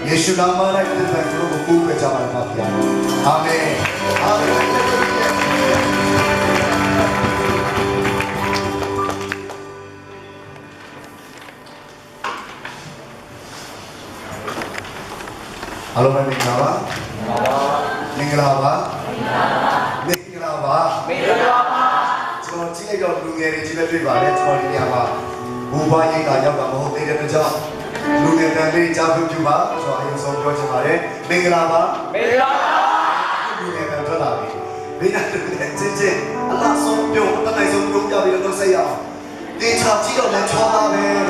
Yeshua nama naik dengan guru buku kejaman mafia. Amin. Amin. Halo Minglawa, Minglawa, Minglawa, Semua ciri kalau dunia ini ciri ciri barat semua ini apa? Ubah yang kaya kamu tidak terjadi. Dunia ini jauh juga, soalnya semua ciri Minglawa, dunia ini terlalu. Bina dunia cici, Allah sombong, tanah sombong jadi orang saya. Di caci orang coba deh,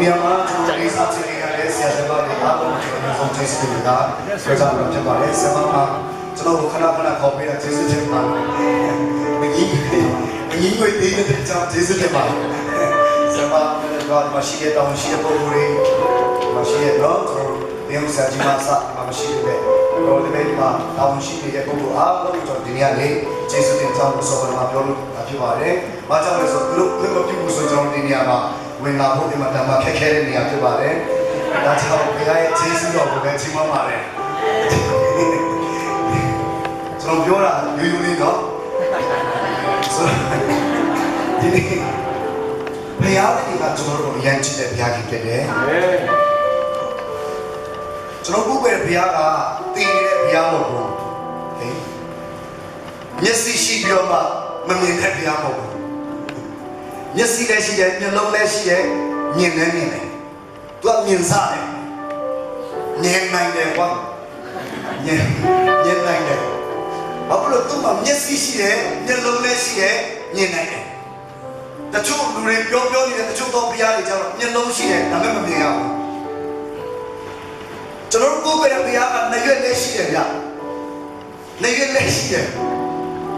Ini apa? Jadi saat ini ada siapa yang tahu yang sombong sebenarnya. Kerja berapa kali? Semua kalau kena kopi dan jesu cepat. Mengingat itu tidak jesu cepat. Semua kalau masih ada masih boleh masih ada yang sahaja masa masih ada. Kalau lebih tahun sini dia boleh apa itu dunia ni jesu cepat musuh orang malu tapi boleh. Macam itu lu musuh orang dunia mah. When I put him at the market, carrying me after Bade, that's how we are chasing over the Chimamare. So, Yora, do you know? So, reality got tomorrow, Yanchi, the Yaki today. So, who were Piaga, the Piamo? Yes, she be about Mammy Piamo. Nhất sĩ đây sĩ đấy, nhân lâu đây sĩ đấy, nhìn này, tôi nhìn xa đấy, nhìn này đẹp quá, nhìn này đẹp, bảo bây giờ tôi bảo nhất sĩ đấy, nhân lâu đây sĩ đấy, nhìn này đẹp, ta chú đủ này biểu như này, ta chú to bia thì sao, nhân lâu sĩ đấy, làm cái gì không, cho nó cố cái bia ăn này cái sĩ đấy ya, này cái sĩ đấy,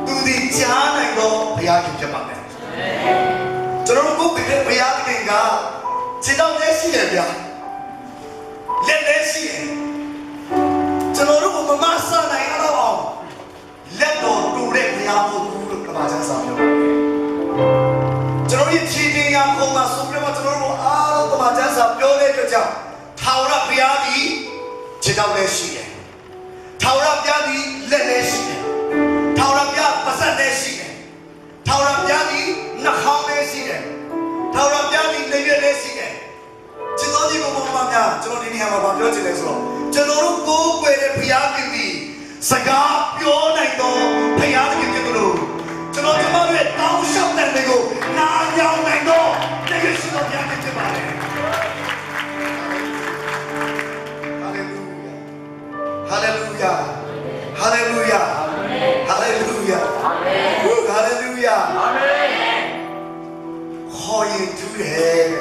tôi đi trả này đó, bia kịp cho bạn này. Cho nên cũng bị cái bia cái ngà chỉ đâu để xí đấy bia lên để xí cho nên lúc mà masa này nó bảo lên đồ đủ để bia một đủ được mà chẳng sao đâu cho nên chỉ đi ngang không mà xuống mà cho nên mà chẳng sao đâu để cho chẳng tháo ra bia đi chỉ đâu để xí tháo ra bia đi lên để xí tháo ra bia bắt sang để xí tháo ra bia đi nặc hao để xí thao ra bia đi lấy về lấy xí này, chỉ nói gì cũng không làm nha, cho nên đi hàng màပြောchuyện này rồi, cho nên lúc cố quay để bia cái gì, saka biểu này đó, bia cái đồ, cho nên chúng ta phải tao sắp đến này cô, na nhau này đó, để cái sự bia cái bài này. Hallelujah, Hallelujah, Hallelujah, Hallelujah, Hallelujah. How you do it?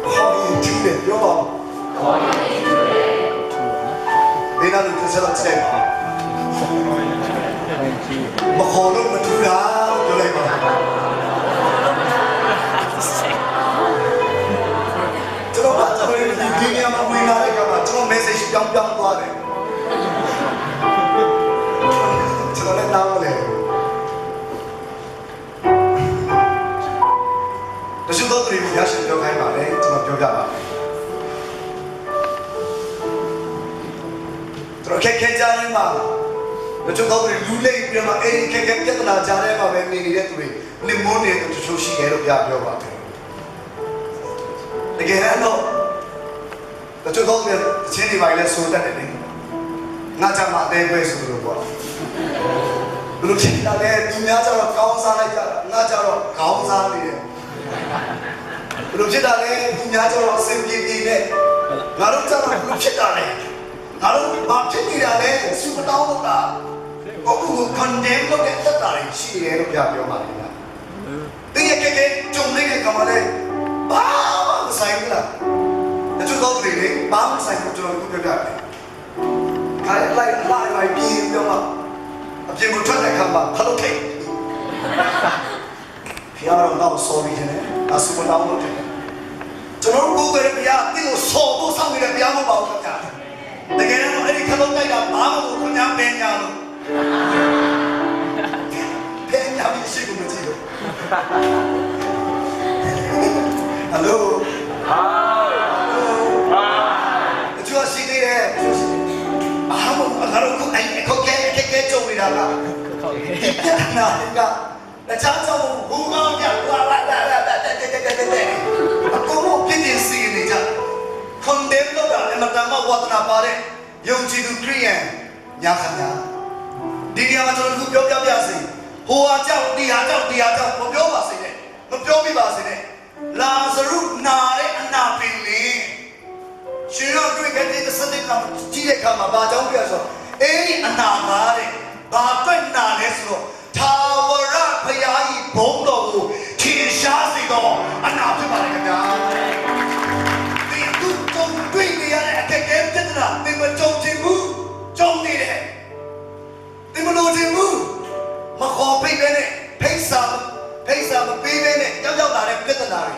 How you do it, yo? How you do it? Bên nào được sẽ làm gì? Mà họ lúc mà chú đá cho đây mà. Cho nó bạn cho nên đi nghe mà quy ra đây các bạn, cho nó message đóng qua đây. Cho nó lên nào này. chúng tôi tùy giá sự cho khai bảo đấy cho nó cho gặp rồi cái cha này mà chúng tôi tùy lú lên nhưng mà cái là cha này mà bên mình đấy tùy nên muốn để tụi chú sĩ cái được gặp nhau vậy thì cái này nó chúng tôi tùy trên đi vài lần số ta này ngã cha mà đây về số được quá lúc chỉ là để tụi nhà cho nó cao xa này ngã cho nó cao xa đi lúc chết đã đấy, nhà cho nó xem gì đấy, ngã lúc cho nó lúc chết đã đấy, ngã lúc bạc chết đi đã đấy, suy một đau một đã, có cũng condemn lúc đấy tất cả đấy, chỉ để lúc giả biểu mà đấy, tự nhiên cái chung đấy cái cầm ở đây, bao sai nữa, chúng tôi thì đấy, bao sai của chúng tôi cũng được đấy, cái lại kia biểu mà, bây giờ một chút này cầm mà, hello Kate. Piano now sorry thế này, asupan now nó thế này. Cho nó cố cái piano, tiếng sổ cố sang cái piano bảo tất cả. Để cái nó ấy cái lúc này là bảo một con nhà bên nhà luôn. Bên nhà bị xí cũng được. Hello. Hi. Chú xí đi đấy. Bảo một, nó cũng anh có cái chỗ နေတာကဒီပြဿနာတွေကတခြားကြောင့်ဘူကောင်းပြလာအကုန်လုံးပြင်းစီနေကြခွန်တယ်လို့ကအမတမဝတ်နာပါတဲ့ယုံကြည်သူခရိယန်ညာခဏဒီနေရာမှာကျွန်တော်တို့ပြောပြစီဟိုဟာကြောင့်ဒီဟာကြောင့်မပြောပါစေနဲ့မပြောပြပါစေနဲ့လာဇရုနာတဲ့အနာပင်လေးရှင်ရောတွေ့ခဲ့တဲ့စတဲ့ကံကြီးတဲ့ခါမှာဘာကြောင့်ပြဆိုအဲ့ဒီအနာပါတဲ့ဘာအတွက်နာလဲဆိုတော့ထာဝရဘုရားကြီးဘုန်းတော်ကိုထင်ရှားစေတော့အနာဖြစ်ပါလေခင်ဗျာဒီသူတုံးတွေ့နေရတဲ့အကဲကဲပြဿနာသင်မကြုံချင်ဘူးကြုံနေတယ်သင်မလို့ချင်ဘူးမခေါ်ပေးပဲနဲ့ဖိတ်စာမပေးပဲနဲ့ရောက်လာတဲ့ပြဿနာတွေ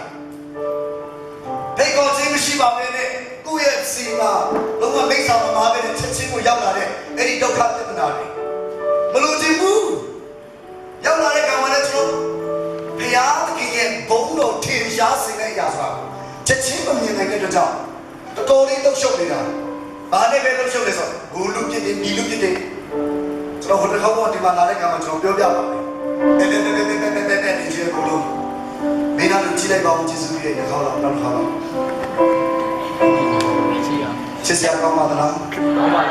ဖိတ်ခေါ်ခြင်းမရှိပါဘဲနဲ့ကိုယ့်ရဲ့စီမှာလုံးဝဖိတ်စာမမားပဲနဲ့ချက်ချင်းကိုရောက်လာတဲ့အဲ့ဒီဒုက္ခပြဿနာတွေမလို့ချင်ဘူးရောက်လာတဲ့ကောင်မလေးကျွန်တော်ဘုရားသခင်ရဲ့ဘုန်းတော်ထင်ရှားစေတဲ့အရာဆိုတာချက်ချင်းမမြင်နိုင်တဲ့အတွက်ကြောင့်တော်တော်လေးလှုပ်ရှုပ်နေတာဘာနဲ့ပဲလှုပ်ရှုပ်လဲဆိုတော့ဘူလူပြစ်တယ်ဒီလူပြစ်တယ်ကျွန်တော်ဟိုတစ်ခေါက်တော့ဒီမှာလာတဲ့ကောင်ကကျွန်တော်ပြောပြပါမယ်တဲ့ဒီကျေဘူလူမင်းတို့ကြည့်လိုက်ပါဦးကျေးဇူးရဲ့ခေါင်းတော့နောက်တစ်ခါတော့ချစ်စရာကောင်းပါသလားကောင်းပါ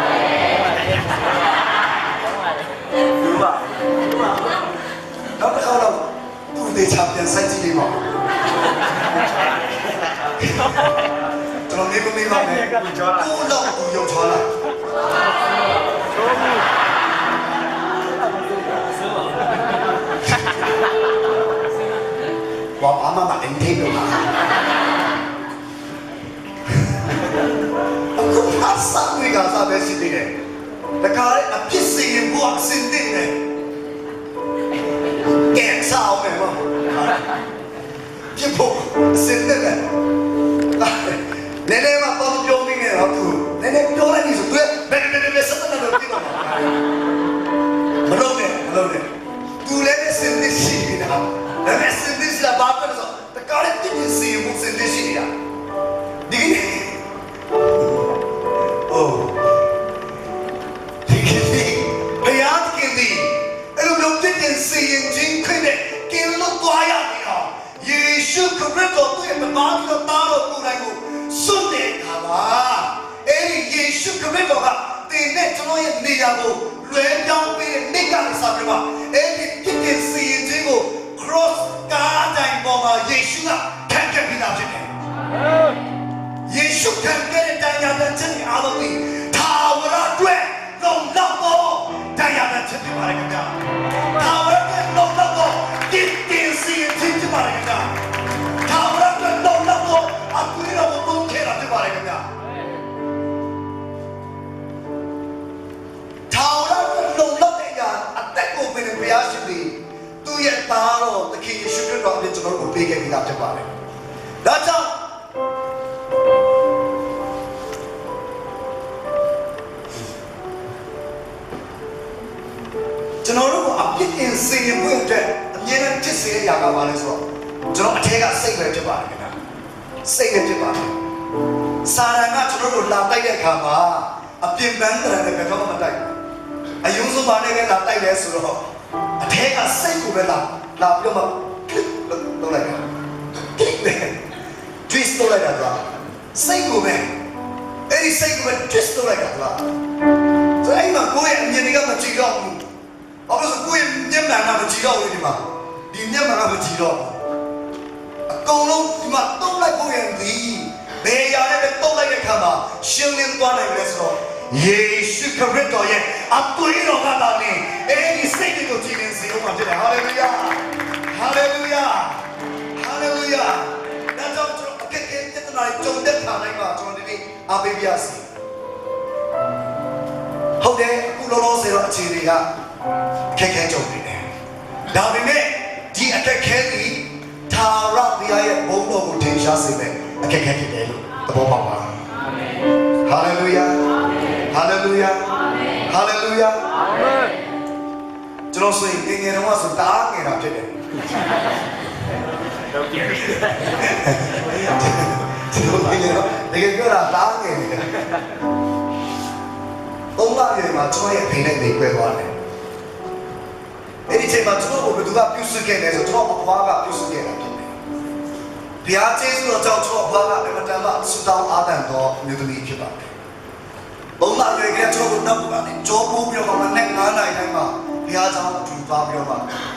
ဘူးပါနောက်တစ်ခါတော့သူ့ဒေချာပြန်ဆိုင်ကြည့်နေပါကျွန်တော်နေမနေပါနဲ့ကိုတော့သူရုံချလာဘာမှမအင်တေတော့အခုအဆန်တွေကစားပဲရှိသေးတယ်တခါလေအဖြစ်စီရင်ဘုရားစင်တဲ့ကဲဆောင်းမယ်မပြဖို့စင်တဲ့နည်းနည်းမှတော့ပြောနေတယ်ဟုတ်ကူနည်းနည်းပြောလိုက်ပြီဆိုသူဘယ်စက်တဲ့တော့ပြတော့မလုပ်နဲ့သူလည်းစင်တဲ့ရှိနေတာဒါပေမဲ့စင်တဲ့လာဘာပဲဆိုတခါလေပြင်းစီမှုစင်တဲ့ရှိနေတာဒီဘုရားသခင်ဒီအဲ့လိုမျိုးပြည့်စုံခြင်းခင်းတဲ့ကင်းလို့သွားရပြီအောင်ယေရှုခရစ်တော်ရဲ့မမားတော်သားတော်ကိုယ်တိုင်ကိုစွန့်တဲ့အခါမှာအဲ့ဒီယေရှုခရစ်တော်ကတင်တဲ့ကျွန်တော်ရဲ့နေရာကိုလွှဲပြောင်းပေးတဲ့နေ့ကလေးစားပြပါအဲ့ဒီပြည့်စုံခြင်းကို cross ကားတိုင်းပေါ်မှာယေရှုကခံခဲ့ပြီးသားဖြစ်တယ်ယေရှုခံခဲ့တဲ့တရားတော်ချင်းအားလုံးကိုထာဝရအတွက်လုံလောက်ဖို့တရားတော်ချင်းဖြစ်ပါလေခင်ဗျာထာဝရအတွက်လုံလောက်ဖို့ဒီစီချင်းဖြစ်ပါလေခင်ဗျာထာဝရအတွက်လုံလောက်ဖို့အကူရဖို့တုံးခဲတာဖြစ်ပါလေခင်ဗျာထာဝရအတွက်လုံလောက်တဲ့အရာအသက်ကိုပေးတဲ့ဘုရားရှင်သည်သူ့ရဲ့သားတော်သခင်ယေရှုခရစ်တော်အပြင်ကျွန်တော်တို့ကိုပေးခဲ့ပြီးသားဖြစ်ပါလေဒါကြောင့်ကျွန်တော်တို့ကအပြစ်တင်စေမှုအတွက်အမြဲတမ်းဖြစ်စေရတာကဘာလဲဆိုတော့ကျွန်တော်အထက်ကစိတ်ပဲဖြစ်ပါတယ်ခင်ဗျာစိတ်ပဲဖြစ်ပါတယ်စာရန်ကကျွန်တော်တို့လာတိုက်တဲ့အခါမှာအပြင်ပန်းတယ်လည်းဘယ်တော့မှမတိုက်ဘူးအယုံဆုံးပါနဲ့ကလာတိုက်လဲဆိုတော့အထက်ကစိတ်ကိုပဲလာပြီးတော့မှလုပ်လိုက်တာtwist လုပ်လိုက်တာကစိတ်ကိုပဲအဲ့ဒီစိတ်ကိုပဲ twist လုပ်လိုက်တာကဆိုအဲ့မှာကိုယ့်ရဲ့အမြင်တွေကမကြည့်တော့ဘူးဘာလို့ဆိုကိုယ့်ရဲ့မျက်မှန်ကမကြည့်တော့ဘူးဒီမှာဒီမျက်မှန်ကမကြည့်တော့ဘူးအကုန်လုံးဒီမှာတုံးလိုက်ကိုယ့်ရဲ့ဒီဘယ်ရတဲ့တုံးလိုက်တဲ့ခါမှာရှင်းလင်းသွားနိုင်လဲဆိုတော့ယေရှုခရစ်တော်ရဲ့အသွေးတော်ကသာနေအဲ့ဒီစိတ်ကိုကြည်လင်စေအောင်ဖြစ်တယ်ဟာလေလုယာဟာလေလုယာဟာလေလုယာဒါကြောင့်ကျွန်တော်အခက်အခဲပြဿနာတွေကြုံတဲ့ခါတိုင်းမှာကျွန်တော်ဒီနေ့အားပေးပြစီဟုတ်တယ်အခုလောလောဆယ်တော့အခြေတွေကအခက်အခဲကြုံနေတယ်ဒါပေမဲ့ဒီအခက်အခဲတွေထာဝရဘုရားရဲ့ဘုန်းတော်ကိုထင်ရှားစေမယ်အခက်အခဲဖြစ်တယ်လို့သဘောပေါက်ပါအာမင်ဟာလေလုယာဟာလေလုယာဟာလေလုယာအာမင်ကျွန်တော်ဆိုရင်ငယ်ငယ်တုန်းကဆိုတားငယ်တာဖြစ်တယ်တော့ကြည့်ကျွန်တော်ငယ်ငယ်တော့တကယ်ပြောတာတားငယ်နေတယ်သုံးလရွယ်မှာကျွန်တော်ရဲ့ဖိနေနေပြဲသွားတယ် ဒီချိန်မှာကျွန်တော်ကိုဘယ်သူကပြုစုခဲ့လဲဆိုကျွန်တော်အဖွားကပြုစုခဲ့တာဖြစ်တယ်ဘုရားကျေးဇူးတော်ကြောင့်ကျွန်တော်အဖွားကအမတန်မှဆုတောင်းအားတန်တော်မြို့သမီးဖြစ်ပါတယ်ဘုံလာရွေကကျွန်တော်တို့နောက်ကနေကြောပိုးပြီးတော့မှနဲ့9နိုင်တိုင်းမှာဘုရားကျောင်းထူသွားပြီးတော့မှ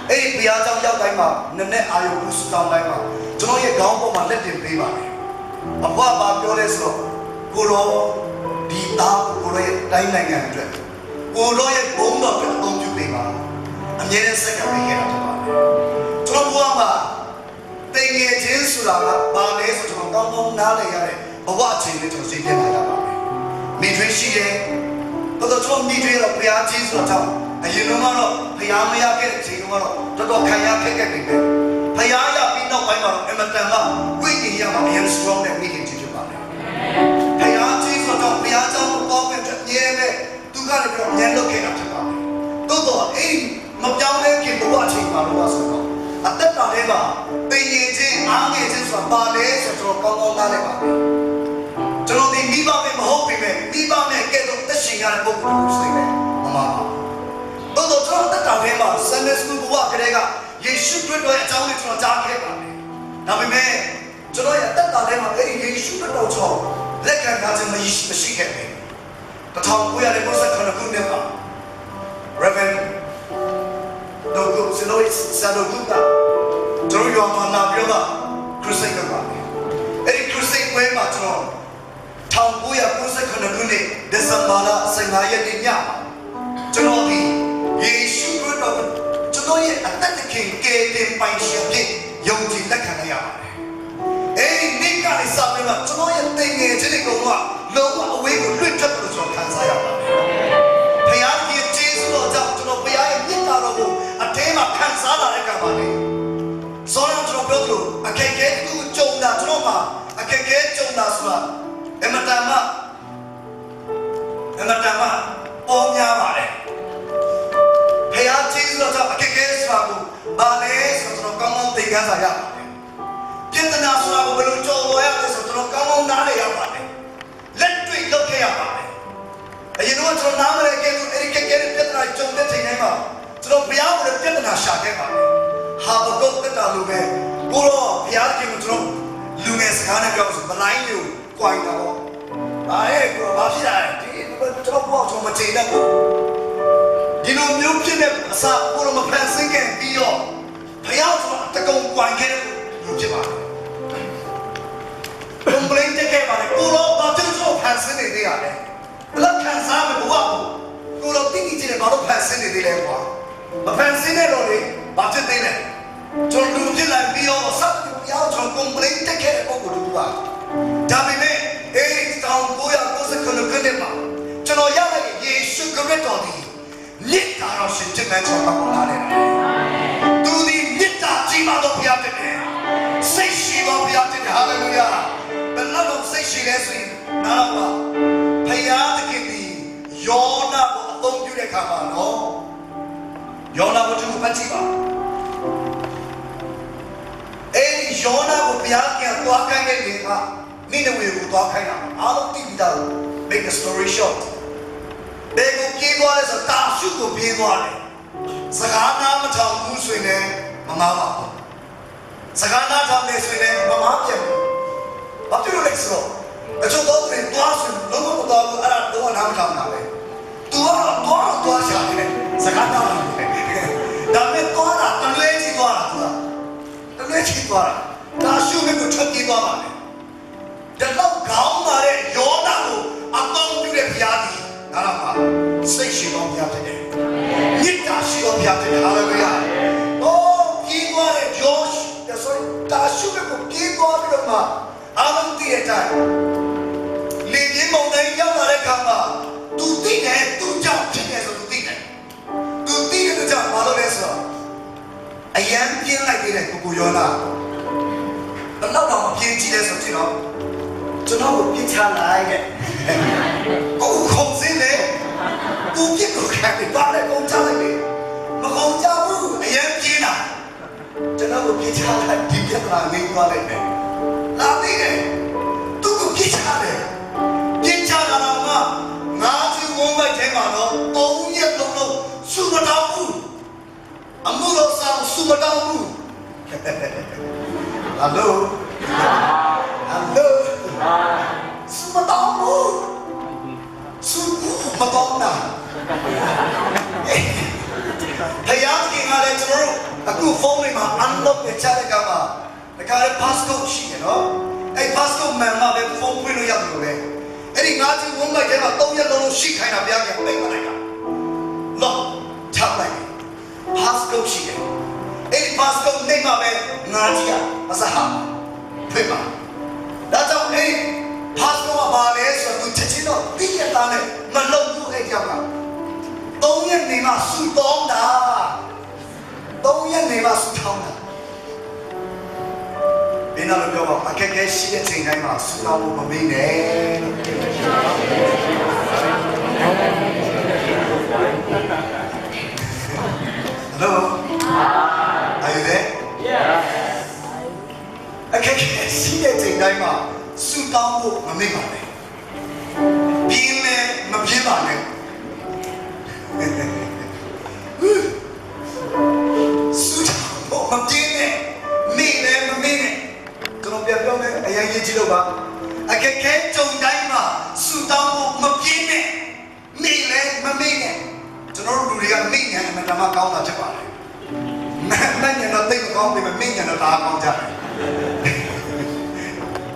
အဲ့ဒီဘုရားကျောင်းရောက်တိုင်းမှာနည်းနည်းအာရုံပြုဆုတောင်းတိုင်းမှာကျွန်တော်ရဲ့ခေါင်းပေါ်မှာလက်တင်ပေးပါတယ်အဖွားကပြောလဲဆိုတော့ကိုရောဒီသားကိုရောရဲ့တိုင်းနိုင်ငံအတွက်ကိုရောရဲ့ဘုံတော်အတွက်အသုံးပြုပေးပါအမြဲတမ်းစက္ကန့်ပေးခဲ့တာဖြစ်ပါတယ်ကျွန်တော်ဘုရားမှာတင်ငယ်ချင်းဆိုတာကဘာလဲဆိုတော့ကောင်းကောင်းနားလည်ရတဲ့ဘဝအချိန်လေးကျွန်တော်သိပြလာရပါတယ်မိထွေးရှိတယ်တော်တော်ကျွန်တော်မိထွေးတော့ဘုရားကြီးဆိုတော့အရင်ကတော့ဘုရားမရခဲ့တဲ့အချိန်ကတော့တော်တော်ခံရခဲ့ခဲ့ပြီပဲဘုရားရပြီးနောက်ပိုင်းမှာတော့အမတန်မှဝိညာဉ်ရမှာအရင် strong တဲ့မိခင်ကြီးဖြစ်ပါတယ်ဘုရားကြီးဆိုတော့ဘုရားကျောင်းကိုပေါင်းတဲ့ညဲမဲ့သူကလည်းပြောညံလုပ်ခဲ့တာဖြစ်ပါတယ်တိုးတော့အဲ့ဒီမပြောင်းလဲခင်ဘဝအချိန်မှာတော့ဆိုတော့အသက်တာထဲမှာတင်ရင်ချင်းအားငယ်ချင်းဆိုတာပါလေဆိုတော့ကောင်းကောင်းနားလည်ပါမယ်ကျွန်တော်ဒီမိဘနဲ့မဟုတ်ပြီပဲမိဘနဲ့ကဲတော့တက်ရှင်ရတဲ့ပုဂ္ဂိုလ်ကိုစိတ်နဲ့မမပါတိုးတော့ကျွန်တော်တက်တာထဲမှာ Sunday School ဘဝကလေးကယေရှုခရစ်တော်ရဲ့အကြောင်းလေးကျွန်တော်ကြားခဲ့ပါတယ်ဒါပေမဲ့ကျွန်တော်ရဲ့တက်တာထဲမှာအဲ့ဒီယေရှုခရစ်တော်ကြောင့်လက်ခံထားခြင်းမရှိခဲ့ဘူး1998ခုနှစ်မှာ Reverend Dogo Silois Sadoguta ကျွန်တော်ရောမလာပြောတာခရစ်စတန်ကပါအဲ့ဒီခရစ်စတန်ပွဲမှာကျွန်တော်1998ခုနှစ်ဒီဇင်ဘာလ15ရက်နေ့ညကျွန်တော်ဒီယေရှုခရစ်တော်ကျွန်တော်ရဲ့အသက်ခင်ကယ်တင်ပိုင်ရှင်ဖြစ်ယုံကြည်လက်ခံရပါတယ်အဲ့ဒီနေ့ကလေးစပြီးတော့ကျွန်တော်ရဲ့သင်ငယ်ချင်းတွေကတော့လုံးဝအဝေးကိုလွတ်ထွက်လို့ကျွန်တော်ခံစားရပါတယ်ဘုရားရဲ့ကျေးဇူးတော်ကြောင့်ကျွန်တော်ဘုရားရဲ့မြတ်တာတော်ကိုအထဲမှာခံစားလာတဲ့ကံပါလေဆိုတော့ကျွန်တော်ပြောလို့အခက်အခဲသူကြုံတာကျွန်တော်မှာအခက်အခဲကြုံတာဆိုတာအမတန်မှပေါ်များပါတယ်ဘုရားကျေးဇူးတော်ကြောင့်အခက်အခဲဆိုတာကိုဘာလဲဆိုတော့ကျွန်တော်ကောင်းကောင်းသိခံစားရပါတယ်ပြဿနာဆိုတာကိုဘယ်လိုကြော်လွှဲရလဲဆိုတော့ကျွန်တော်ကောင်းကောင်းနားလည်ရပါတယ်လက်တွေ့လုပ်ခဲ့ရပါတယ်အရင်တော့ကျွန်တော်နားမလည်ခဲ့ဘူးအဲ့ဒီကဲပြဿနာကြုံတဲ့ချိန်တိုင်းမှာကျွန်တော်ဘုရားကိုပြဿနာရှာခဲ့ပါတယ်ဟာဘဂုတ်တက်တာလို့ပဲကိုတော့ဘုရားခင်ကိုကျွန်တော်လူငယ်စကားနဲ့ပြောဆိုမလိုက်လို့ကြွိုင်တာပေါ့ဒါရဲ့ကိုဘာဖြစ်လဲဒီကျွန်တော်ဘောကျွန်တော်မချိန်တတ်ဘူးဒီလိုမျိုးဖြစ်တဲ့အစားကိုတော့မဖန်ဆင်းခဲ့ပြီးတော့ဘုရားကျွန်တော်တကုံကြွိုင်ခဲ့တဲ့လူဖြစ်ပါတယ်complain တက်ခဲ့ပါတယ်ကိုတော့ဘာဖြစ်လို့ဖန်ဆင်းနေသေးရလဲဘယ်ခံစားမလို့ကိုတော့တိတိကျကျဘာလို့ဖန်ဆင်းနေသေးလဲကွာမဖန်ဆင်းတဲ့တော့လေဘာဖြစ်သေးလဲကျွန်တော်လူဖြစ်လာပြီးတော့စပ်ပြီးအောင်ကျွန်တော် complain တက်ခဲ့တဲ့ပုံကိုတူပါဒါပေမဲ့အဲ့တောင်ကိုရကိုစကနကနေမှာကျွန်တော်ရတဲ့ယေရှုခရစ်တော်ဒီမြစ်တာတော်ရှင်ဖြစ်မဲ့ကျွန်တော်ပေါ်လာတယ်သူဒီမြစ်တာကြီးမားတော့ဘုရားဖြစ်တယ်စိတ်ရှိတော့ဘုရားဖြစ်တယ်ဟာလေလုယာဘယ်လောက်စိတ်ရှိလဲဆိုရင်နားပါဘုရားသခင်ဒီယောနာကိုအသုံးပြုတဲ့အခါမှာနော်ယောနာကိုသူဖတ်ကြည့်ပါအဲ့ဒီယောနာကိုဘုရားကသွားခိုင်းတဲ့လေကနိနဝေကိုသွားခိုင်းတာအားလုံးသိပြီးသား make a story short ဘယ်ကိုပြေးသွားလဲဆိုတာရှုကိုပြေးသွားတယ်စကားနားမထောင်ဘူးဆိုရင်မမပါဘူးစကားနားထောင်နေဆိုရင်မမပြန်ဘူးဘာဖြစ်လို့လဲဆိုတော့အချို့တော့တွေသွားဆိုလုံးဝမသွားဘူးအဲ့ဒါတော့နားမထောင်တာပဲသူကတော့ရှာတယ်စကားနားထောင်တယ်ဒါပေမဲ့သွားတာတလဲကြီးသွားတာသူကတလဲကြီးသွားတာဒါရှုကိုထွက်ပြေးသွားပါလေဒါတော့ခေါင်းမာတဲ့ယောနာကိုအပေါင်းပြုတဲ့ဘုရားဒီနားလာပါစိတ်ရှိတော်ဘုရားဖြစ်တယ်မြစ်တာရှိတော်ဘုရားဖြစ်တယ်ဟာလေလုယာပြေးသွားတဲ့ယောရှ်ဒါဆိုဒါရှုကိုပြေးသွားပြီးတော့မှအားလုံးတည်တဲ့အတိုင်းလေပြင်းမုန်တိုင်းရောက်လာတဲ့အခါမှာသူသိတယ်သူကြောင့်ဖြစ်တယ်ဆိုသူသိတယ်သူသိတဲ့ကြောင့်ဘာလို့လဲဆိုတော့အယံပြင်းလိုက်တဲ့ကိုယောနာဘယ်တော့မှပြင်းကြည့်လဲဆိုတော့ကျွန်တော်ကိုပြစ်ချလိုက်တဲ့ကိုခုံစင်းလေသူပြစ်ကိုခံပြီးပါလေကိုချလိုက်လေမခုံကြဘူးအယံပြင်းတာကျွန်တော်ကိုပြစ်ချလိုက်ဒီပြဿနာငြိမ်းသွားလိုက်တယ်လာသေးတယ်သူကိုပြစ်ချတယ်ပြစ်ချတာတော့ငါးစီဝုန်းပိုက်ထဲမှာတော့3ရက်လုံးစုမတော်ဘူး Amulo sa sumadamu. Halo. Halo. Sumadamu. Sumadamu. Hayat ki ngale choro aku phone ni ma unlock ke chale ka ma nakare passcode shi ke no ai passcode man ma be phone ဖွင့်လို့ရတယ်လို့ပဲအဲ့ဒီငါးချင်းဝန်းလိုက်ထဲမှာ3ရက်လုံးရှိခိုင်းတာဘုရားကပိတ်မလိုက်တာလောချလိုက် passcodeရှိတယ်အဲ့ဒီ passcode နေမှာပဲငါးကြီးကအစဟာဖွင့်ပါဒါကြောင့်အဲ့ဒီ passcode ကဘာလဲဆိုတော့ချက်ချင်းတော့သိရတာနဲ့မလုံးဘူးအဲ့ကြောက်က3ရက်နေမှာစူတောင်းတာ3ရက်နေမှာစူတောင်းတာဘယ်နာလို့ပြောပါအခက်အခဲရှိတဲ့ချိန်တိုင်းမှာစူတောင်းဖို့မမေ့နဲ့Hello Are you there Yes အခက်အခဲရှိတဲ့ချိန်တိုင်းမှာစူတောင်းဖို့မမေ့ပါနဲ့ပြင်းနဲ့မပြင်းပါနဲ့စူတောင်းဖို့မပြင်းနဲ့မေ့နဲ့မမေ့နဲ့ကျွန်တော်ပြောမယ်အရင်ရေးကြည့်လို့ပါအခက်အခဲကြုံတိုင်းမှာစူတောင်းဖို့မပြင်းနဲ့မေ့နဲ့မမေ့နဲ့ကျွန်တော်တို့လူတွေကမေ့ညာနဲ့ဓမ္မကောင်းတာဖြစ်ပါတယ်မညာတော့တိတ်မကောင်းပေမဲ့မေ့ညာတော့ဒါကောင်းကြတယ်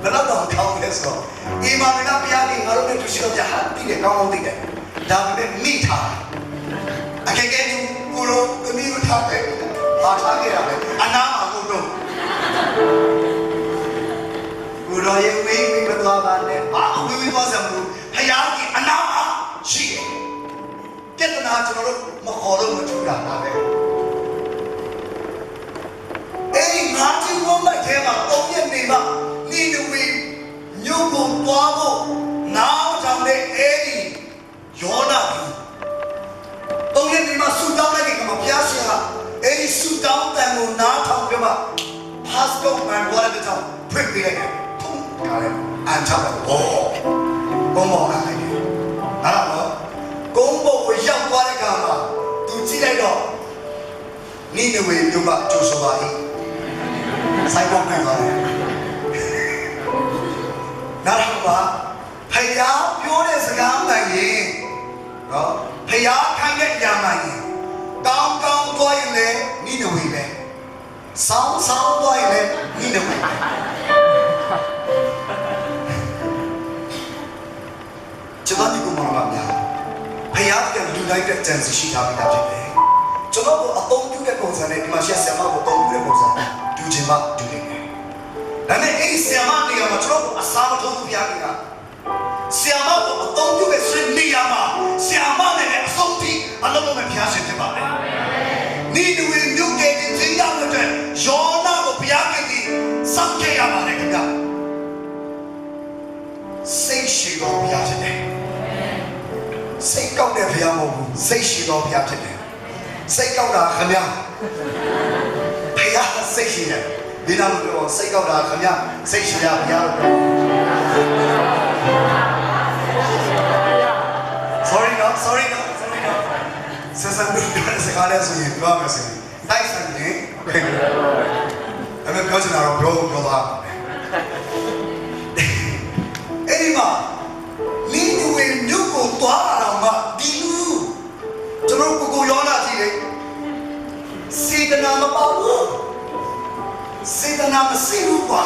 ဘယ်တော့ကောင်းလဲဆိုအီမာန်ကဘုရားကြီးငါတို့နဲ့တူရှိတော့ပြဟာတိတယ်ကောင်းကောင်းသိတယ်ဒါပေမဲ့မိထားအခက်အခဲကိုလိုသမီးတို့ထားတယ်ပါထားခဲ့ရမယ်အနာမှာကိုတော့ကိုရောရဲ့ဝေးဝေးမသွားပါနဲ့ဘာဝေးဝေးသွားစမ်းလို့ဘုရားကြီးအနာမှာရှိတယ်ပြဿနာကျွန်တော်တို့မခေါ်လို့မထူတာဒါပဲအဲ့ဒီငါးချင်းဝမ်းမိုက်ထဲမှာ3ရက်နေမှာနေနဝေညုတ်ကိုသွားဖို့နားထောင်တဲ့အဲ့ဒီယောနာကြီး3ရက်နေမှာဆူတောင်းလိုက်တဲ့ကမှာဘုရားရှင်ကအဲ့ဒီဆူတောင်းတဲ့ကိုနားထောင်ပြီးမှ passport and whatever တောင်းဖွင့်ပေးလိုက်တယ်ထုံးကားတယ်အန်ချတော့ဘောဘောမောလိုက်တယ်အဲ့တော့ကုန်းဘုတ်ကိုရောက်သွားတဲ့ကမှာသူကြည့်လိုက်တော့နေနဝေမြို့ကကျိုးဆိုပါ၏ဆိုင်ပေါ်ပြန်သွားတယ်နားထောင်ပါဖယားပြောတဲ့စကားမှန်ရင်နော်ဖယားခိုင်းတဲ့အရာမှန်ရင်ကောင်းကောင်းသွားရင်လည်းနိနဝေပဲဆောင်းဆောင်းသွားရင်လည်းနိနဝေပဲကျွန်တော်ဒီကုမောင်ပါများဖယားကလူလိုက်တဲ့ကြံစီရှိထားပြီးသားဖြစ်တယ်ကျွန်တော်ကအသုံးပြုတဲ့ပုံစံနဲ့ဒီမှာရှက်ဆရာမကိုအသုံးပြုတဲ့ပုံစံတူချင်မှတူနေတယ်ဒါနဲ့အဲ့ဒီဆရာမနေရာမှာကျွန်တော်အစားမထုတ်ဘူးဘုရားကဆရာမကိုအသုံးပြုတဲ့ဆွေနေရာမှာဆရာမနဲ့လည်းအဆုံးထိအလုံးလုံးနဲ့ဘုရားရှင်ဖြစ်ပါမယ်။နိဒဝေမြုပ်တဲ့ခြင်းရောက်တဲ့ယောနာကိုဘုရားကစောင့်ကြရပါတယ်ခင်ဗျာ။စိတ်ရှိတော်ဘုရားဖြစ်တယ်။စိတ်ကောက်တဲ့ဘုရားမဟုတ်ဘူး။စိတ်ရှိတော်ဘုရားဖြစ်တယ်။စိတ်ကောက်တာခင်ဗျာ။ဘုရားစိတ်ရှိတယ်။ဒီနောက်တော့စိတ်ကောက်တာခင်ဗျာ။စိတ်ရှိတာဘုရားလို့Sorry noဆက်စပ်လို့ပြောတဲ့စကားလေးဆိုရင်ပြောမယ်ဆိုရင်တိုက်ဆိုင်နေအဲ့မဲ့ပြောချင်တာတော့ပြောသွားအဲ့ဒီမှာလင်းဝေမြုပ်ကိုတွားအောင်မှဒီလူကျွန်တော်ကိုရောလာကြည့်လေစေတနာမပေါ့ဘူးစေတနာမရှိဘူးကွာ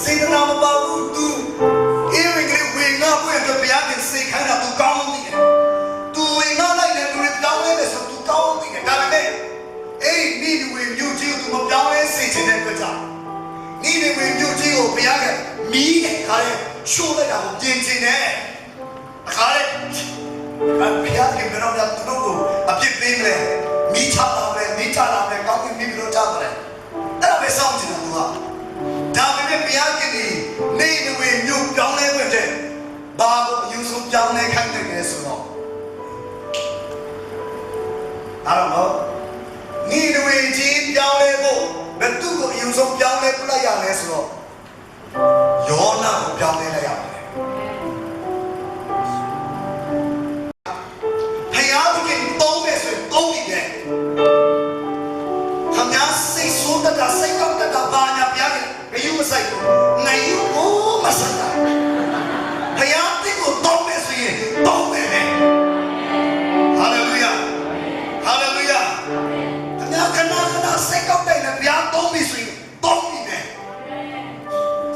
စေတနာမပေါ့ဘူးသူအေးဝင်ကလေးဝင်ငါပွင့်တော့ဘုရားကစေခိုင်းတာသူကောင်းလို့သိတယ်သူဝင်ငါလိုက်တယ်သူပြောင်းလဲတယ်ဆိုသူကောင်းလို့သိတယ်ဒါပေမဲ့အဲ့ဒီနိဒဝေမြို့ကြီးကိုသူမပြောင်းလဲစေချင်တဲ့အတွက်ကြောင့်နိဒဝေမြို့ကြီးကိုဘုရားကမီးတဲ့ခါလေးရှိုးလိုက်တာကိုပြင်ချင်တယ်အခါလေးဘုရားကဘယ်တော့မှသူတို့ကိုအပြစ်ပေးမယ်မီးချတာပဲမီးချတာပဲကောင်းကင်မီးပြီးတော့ချတယ်အဲ့ဒါပဲစောင့်ချင်တယ်သူကဒါပေမဲ့ဘုရားကနေနေဝေမြို့ပြောင်းလဲဝင်တဲ့ဘာကိုအယူဆုံးပြောင်းလဲခိုင်းတယ်လဲဆိုတော့အဲ့တော့နေဝေကြီးပြောင်းလဲဖို့ဘယ်သူကိုအယူဆုံးပြောင်းလဲပြလိုက်ရလဲဆိုတော့ယောနာကိုပြောင်းလဲလိုက်ရတယ်ဘုရားကတုံးမယ်ဆိုရင်တုံးနေတယ် တာစိတ်ကောက်တတ်တာဘာညာဘုရားကဂယုမဆိုင်ဘူးငါယူကိုမဆိုင်တာဘုရားတိကိုတောင်းမယ်ဆိုရင်တောင်းမယ်ဟာလေလုယာဟာလေလုယာအများခဏစိတ်ကောက်တဲ့ဘုရားတောင်းပြီဆိုရင်တောင်းပြီမယ်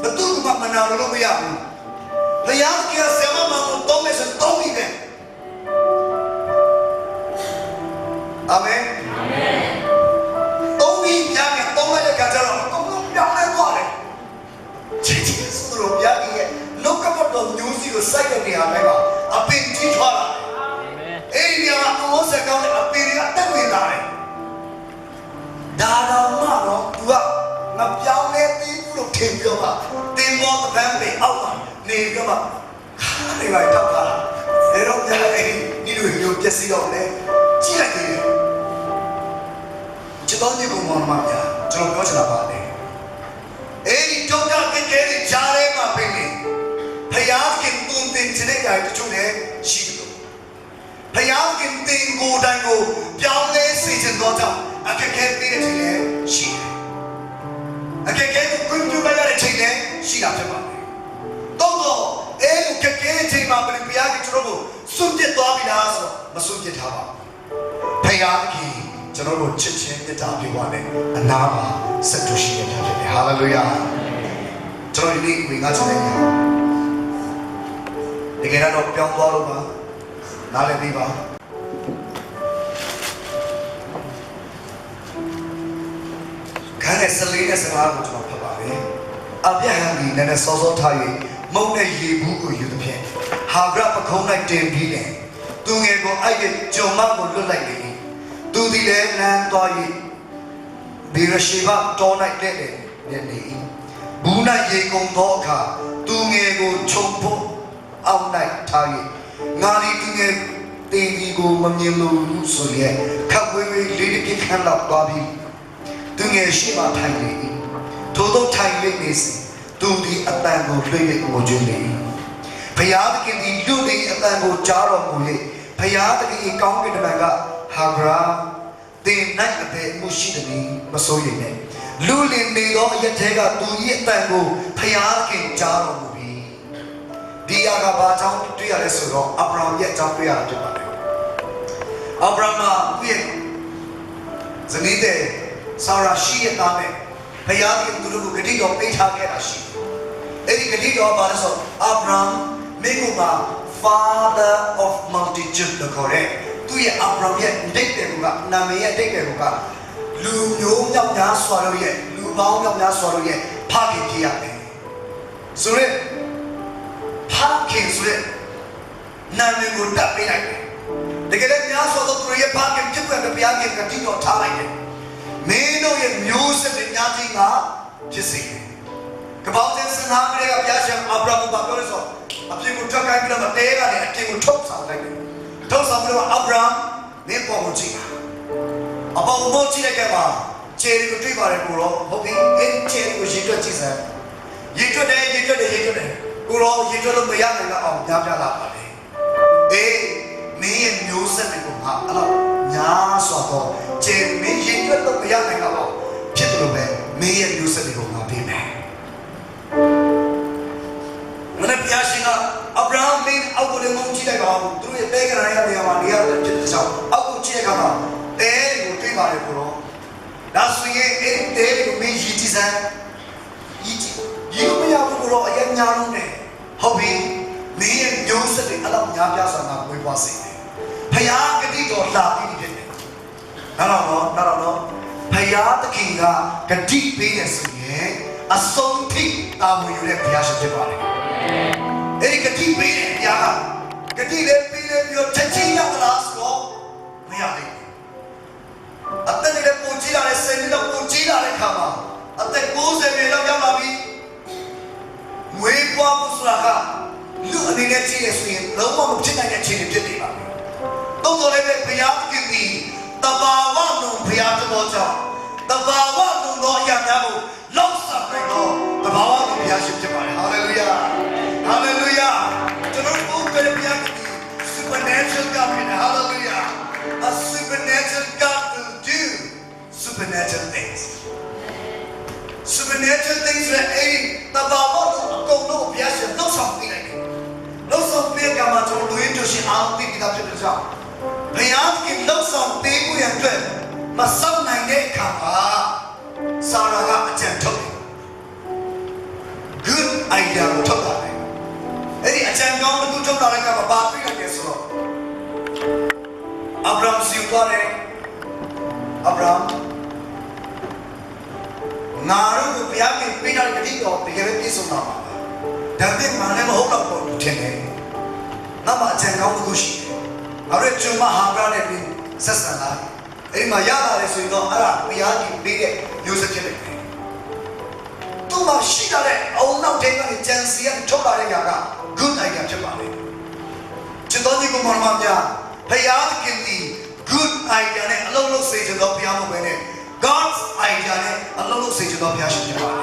ဘယ်သူမှမနာလို့မရဘူးဘုရားကဆရာမကိုတောင်းမယ်ဆိုတောင်းပြီမယ်အာမင်အာမင်တောင်းပြီဘုရားကတောင်းလိုက်တဲ့ခါကျတော့အကုန်လုံးပြောင်းလဲသွားတယ်ချစ်ဆိုတော့ဘုရားရဲ့နှုတ်ကပတ်တော်မျိုးစီကိုစိုက်တဲ့နေရာတိုင်းမှာအပင်ကြီးထွားလာတယ်အဲ့ဒီနေရာမှာအမောဆက်ကောင်းတဲ့အပင်တွေကတက်ဝင်လာတယ်ဒါတော့မှတော့သူကငါပြောင်းလဲပြီးဘူးလို့ထင်ပြောပါတင်မောတပန်းပေအောက်မှာနေကြမှာခါနေပါတော့ခါအဲ့တော့ကြာအဲ့ဒီလိုမျိုးပြည့်စည်တော့လေကြည့်လိုက်တယ်ကျွန်တော်ဒီကောင်မှမပြကျွန်တော်ပြောချင်တာပါတယ်အဲ့ဒီတော့ကကဲကြားထဲမှာပြင်နေဖယားခင်တုန်တင်တဲ့ຢာတချို့လည်းရှိတယ်ဖယားခင်တင်ကိုယ်တိုင်ကိုပြောင်းလဲစေချင်တော့ကြောင့်အခက်ခဲပေးတဲ့ချိန်လည်းရှိတယ်အခက်ခဲကိုပြုတ်လိုက်ရတဲ့ချိန်လည်းရှိတာဖြစ်ပါတယ်တော့အဲ့ဒီခက်ခဲတဲ့ချိန်မှာဘယ်ဘုရားကကျွန်တော်ကိုစွန့်ပစ်သွားပြီလားဆိုတော့မစွန့်ပစ်ထားပါဘူးဖယားခင်ကျွန်တော်တို့ချစ်ချင်းမေတ္တာပြေဝနဲ့အနာမှာဆက်တူရှိနေတာဖြစ်တယ်ဟာလေလုယာကျွန်တော်ဒီနေ့ဝင်ကားချင်တယ်တကယ်တော့ပြောင်းသွားလို့ပါနားလည်ပြီးပါခန်းနဲ့စလေးနဲ့စကားကိုကျွန်တော်ဖတ်ပါမယ်အပြည့်ဟန်ဒီနဲ့စောစောထား၍မုံနဲ့ရေဘူးကိုယူသဖြင့်ဟာဂရပခုံး၌တင်ပြီးတယ်သူငယ်ကိုအဲ့ဒီဂျုံမကိုလွတ်လိုက်လေသူဒီလည်းလမ်းသွား၍ဘီရရှိဘတော၌တဲ့နေဘူး၌ရေကုန်သောအခါသူငယ်ကိုခြုံဖို့အောက်၌ထား၍ငါဒီသူငယ်တေဒီကိုမမြင်လို့ဆိုရဲ့ခပ်ဝေးဝေးလေးတစ်ခန်းလောက်သွားပြီးသူငယ်ရှိမှထိုင်နေထို့သောထိုင်နေစဉ်သူဒီအတန်ကိုလွှဲ၍ကိုကျွေးလေဘုရားသခင်ဒီလူတွေအတန်ကိုကြားတော်မူ၍ဘုရားသခင်ကောင်းကင်တမန်ကဟာဂရာတင်နိုင်တဲ့မှုရှိတယ်မစိုးရိမ်နဲ့လူလင်နေသောအရက်ထဲကသူ၏အတန်ကိုဘုရားသခင်ကြားတော်မူပြီဒီအရာကဘာကြောင့်တွေ့ရလဲဆိုတော့အာဗြဟံရဲ့အကြောင်းတွေ့ရတာဖြစ်ပါတယ်အာဗြဟံကသူ့ရဲ့ဇနီးတဲ့ဆာရာရှိရဲ့သားနဲ့ဘုရားခင်သူတို့ကိုဂတိတော်ပေးထားခဲ့တာရှိအဲ့ဒီဂတိတော်ဘာလဲဆိုအာဗြဟံမင်းက Father of multitude လို့ခေါ်တဲ့သူရဲ့အာဗြဟံရဲ့ဒိတ်တယ်ကနာမည်ရဲ့ဒိတ်တယ်ကလူမျိုးမြောက်များစွာတို့ရဲ့လူပေါင်းမြောက်များစွာတို့ရဲ့ဖခင်ဖြစ်ရတယ်ဆိုရက်ဖခင်ဆိုရက်နာမည်ကိုတပ်ပေးလိုက်တယ်တကယ်လည်းများစွာသောသူရဲ့ဖခင်ဖြစ်တဲ့ဘုရားခင်ကတိတော်ထားလိုက်တယ်မင်းတို့ရဲ့မျိုးဆက်တွေများကြီးကဖြစ်စေတယ်ကပောင်းတဲ့စနာမတွေကဘုရားရှင်အာဗြဟံကိုပြောလို့ဆိုအပြင်ကိုထွက်ခိုင်းပြီးတော့တဲကနေအပြင်ကိုထုတ်ဆောင်လိုက်တယ်ထုတ်ဆောင်ပြီးတော့အာဗြဟံမင်းပေါ်ကိုကြည့်အပေါ်ကိုကြည့်တဲ့ကမှာခြေကိုတွေ့ပါတယ်ကိုတော့ဟုတ်ပြီအဲ့ခြေကိုရေတွက်ကြည့်စမ်းရေတွက်တယ်ကိုတော့ရေတွက်လို့မရနိုင်တော့အောင်ကြားပြလာပါလေအေးမင်းရဲ့မျိုးဆက်တွေကိုငါအဲ့တော့ညာဆိုတော့ခြေမင်းရေတွက်လို့မရနိုင်တော့ဖြစ်တယ်လို့ပဲမင်းရဲ့မျိုးဆက်တွေကိုငါပေးမယ်မနေ့ပြရှင်ကအဗြဟံမင်းအောက်ကိုလည်းမုန်းကြည့်လိုက်ပါဘူးသူတို့ရဲ့တဲကရာရဲ့နေရာမှာနေရာဖြစ်တဲ့ကြောင့်အောက်ကိုကြည့်တဲ့အခါမှာတဲကိုတွေ့ပါတယ်ကိုတော့ဒါဆိုရင်အဲ့ဒီတဲကိုမင်းရည်ကြည်စမ်းရေမရဘူးကိုတော့အရင်ညာလုံးနဲ့ဟုတ်ပြီမင်းရဲ့မျိုးဆက်တွေအဲ့လောက်များပြားစွာမှာဝေးပွားစေတယ်ဖယားဂတိတော်လာပြီးဖြစ်တယ်နောက်တော့ဖယားသခင်ကဂတိပေးရဆိုရင်အဆုံးထိတာဝန်ယူတဲ့ဘုရားရှင်ဖြစ်ပါတယ်အဲ့ဒီဂတိပေးတဲ့ဘုရားကဂတိလည်းပေးတယ်ပြီးတော့ချက်ချင်းရောက်လာဆိုတော့မရဘူးအသက်လည်းပုံကြည့်လာတဲ့ဆယ်နှစ်လောက်ပုံကြည့်လာတဲ့ခါမှာအသက်90နှစ်လောက်ရောက်လာပြီဝေးပွားမှုဆိုတာကလူအနေနဲ့ကြည့်ရဆိုရင်လုံးဝမဖြစ်နိုင်တဲ့အခြေအနေဖြစ်နေပါပြီ။တော့လည်းပဲဘုရားခင်သည်တဘာဝလုံးဘုရားတော်ကြောင့်တဘာဝလုံးသောအရာများကိုလောက်ဆောင်နိုင်တော့တဘာဝလုံးဘုရားရှင်ဖြစ်ပါတယ်။ဟာလေလုယာ။ဟာလေလုယာ။ကျွန်တော်တို့ဘယ်ဘုရားခင် supernatural God ဖြစ်တယ်။ Hallelujah. A supernatural God will do supernatural things. supernatural things နဲ့အဲ့တဘာဝတို့အကုန်လုံးဘုရားရှင်လှုပ်ဆောင်ပေးလိုက်တယ်လှုပ်ဆောင်ပေးကမှကျွန်တော်လူရင်းတို့ရှင်အားသိပြီးသားဖြစ်တဲ့ကြောင့်ဘုရားခင်လှုပ်ဆောင်ပေးမှုရတဲ့မဆောင်နိုင်တဲ့အခါမှာစာရာကအကြံထုတ်တယ် good idea ကိုထုတ်တာလေအဲ့ဒီအကြံကောင်းတစ်ခုထုတ်တာလည်းကဘာပြလိုက်လဲဆိုတော့အာဗြဟံစီသွားတယ်အာဗြဟံငါတို့ကိုဘုရားခင်ပေးတဲ့တတိတော်တကယ်ပဲပြည့်စုံတာပါဒါပေမဲ့လည်းမဟုတ်တော့ဘူးထင်တယ်နောက်မှအကြံကောင်းတစ်ခုရှိတယ်ငါတို့ကျွန်မဟာဗြဟံနဲ့ပြီးဆက်ဆံလာအဲ့ဒီမှာရလာတယ်ဆိုရင်တော့အဲ့ဒါဘုရားခင်ပေးတဲ့မျိုးစဖြစ်တယ်သူ့မှာရှိတဲ့အုံနောက်တဲ့ကနေကြံစီရထုတ်လာတဲ့ຢာက good idea ဖြစ်ပါလေချစ်တော်ကြီးကိုမမများဘုရားခင်ဒီ good idea နဲ့အလုံးလုံးစေချင်တော့ဘုရားမပဲနဲ့ God's idea နဲ့အလုံးလုံးစေချင်တော့ဘုရားရှင်ဖြစ်ပါလေ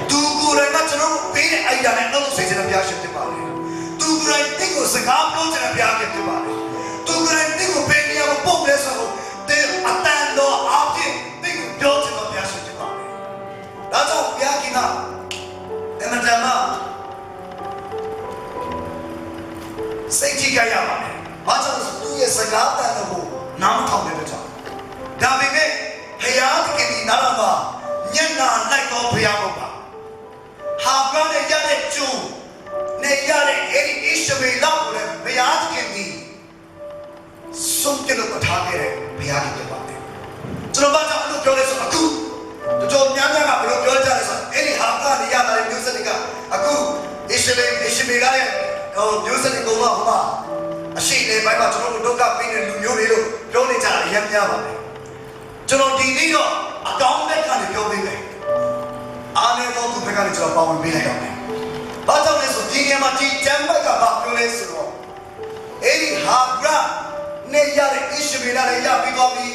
သူကိုယ်တိုင်ကကျွန်တော်ပေးတဲ့ idea နဲ့အလုံးလုံးစေချင်တဲ့ဘုရားရှင်ဖြစ်ပါလေသူကိုယ်တိုင်တင့်ကိုစကားပြောချင်တဲ့ဘုရားရှင်ဖြစ်ပါလေသူကိုယ်တိုင်တင့်ကိုဘယ်နေရာမှာပုံလဲဆိုတော့တဲ့အတန်တော်အဖြစ်တင့်ကိုပြောချင်တော့ဘုရားရှင်ဖြစ်ပါလေဒါကြောင့်ဘုရားခင်ကအမတမစိတ်ကြီးကြရပါမယ်။ဘာကြောင့်သူ့ရဲ့စကားတန်ကိုနားမထောင်တဲ့ကြောင့်ဒါပေမဲ့ဘုရားသခင်ဒီနားမှာညနာလိုက်တော့ဘုရားဘုရားဟာဗြဟံနဲ့ရတဲ့ကျုံနဲ့ရတဲ့အဲ့ဒီဣရှမေလကိုလည်းဘုရားသခင်ဒီဆုံးဖြတ်လို့ထားခဲ့တဲ့ဘုရားကြီးဖြစ်ပါတယ်။ကျွန်တော်ဘာကြောင့်အဲ့လိုပြောလဲဆိုတော့အခုတို့များများကဘယ်လိုပြောကြလဲဆိုတော့အဲ့ဒီဟာဗြဟံနဲ့ရတဲ့မျိုးစက်ကအခုဣရှမေလရဲ့မျိုးစက်တွေကိုဟောမှာအရှိလေဘိုင်းမှာကျွန်တော်တို့ဒုက္ခပေးတဲ့လူမျိုးတွေလို့ပြောနေကြတာရမ်းများပါပဲကျွန်တော်ဒီနေ့တော့အကောင်းဘက်ကနေပြောပေးမယ်အားနေတော့သူဘက်ကနေကျွန်တော်ပါဝင်ပေးလိုက်တော့မယ်ဘာကြောင့်လဲဆိုဒီနေရာမှာဒီကျမ်းဘက်ကဘာပြောလဲဆိုတော့အဲ့ဒီဟာဗြဟံနဲ့ရတဲ့ဣရှမေလလည်းရပြီးသွားပြီ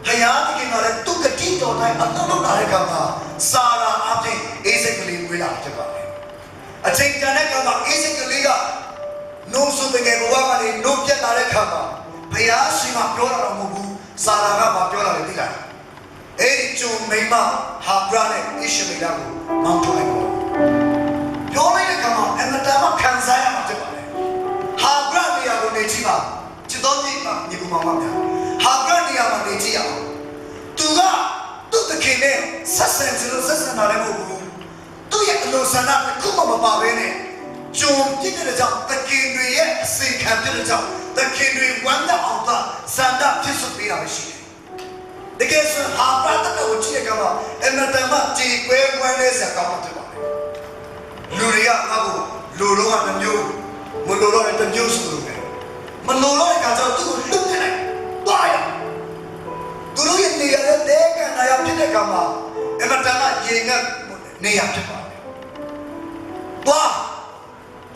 ဘုရားသခင်ကလည်းသူကတိတော်တိုင်းအတော်တော်တဲ့ကမှာစာရာအပြင်အေးစိတ်ကလေးဝေးလာဖြစ်ပါတယ်အချိန်တန်တဲ့ခါမှာအေးစိတ်ကလေးကနိုးစုတကယ်ဘဝကနေနိုးပြတ်လာတဲ့ခါမှာဘုရားရှင်ကပြောတာတော့မဟုတ်ဘူးစာရာကမပြောတာလေသိလားအဲ့ဒီကျုံမိမဟာဗြဟံနဲ့ဣရှမေလကိုမောင်းထုတ်လိုက်ပါပြောလိုက်တဲ့ခါမှာအမတမခံစားရမှာဖြစ်ပါလေဟာဗြဟံနေရာကိုနေကြည့်ပါချစ်တော်ကြီးကညီကူမောင်မများဟာဗြဟံနေရာမှာနေကြည့်အောင်သူကသူ့တခင်နဲ့ဆက်ဆံကြလို့ဆက်ဆံတာလည်းမဟုတ်ဘူးသူ့ရဲ့အလိုဆန္ဒတစ်ခုမှမပါဘဲနဲ့ကြုံပြစ်တဲ့ကြောင့်တခင်တွေရဲ့အစိခံပြတဲ့ကြောင့်တခင်တွေဝမ်းသာအောင်သာဆန္ဒဖြစ်စွပေးတာပဲရှိတယ်။တကယ်ဆိုဟာပါတကကိုကြည့်ရကမှာအမတမဒီကွဲကွဲလေးစကားမှဖြစ်ပါလေ။လူတွေကငါ့ကိုလူတော့ကတစ်မျိုးမလူတော့တစ်မျိုးဆိုလို့ပဲမလူတော့တဲ့ကောင်သူ့ကိုလွတ်နေလိုက်ပါရသူတို့ရဲ့နေရာနဲ့တဲကန်နာရဖြစ်တဲ့ကောင်မှာအမတမရေငတ်နေရဖြစ်ပါ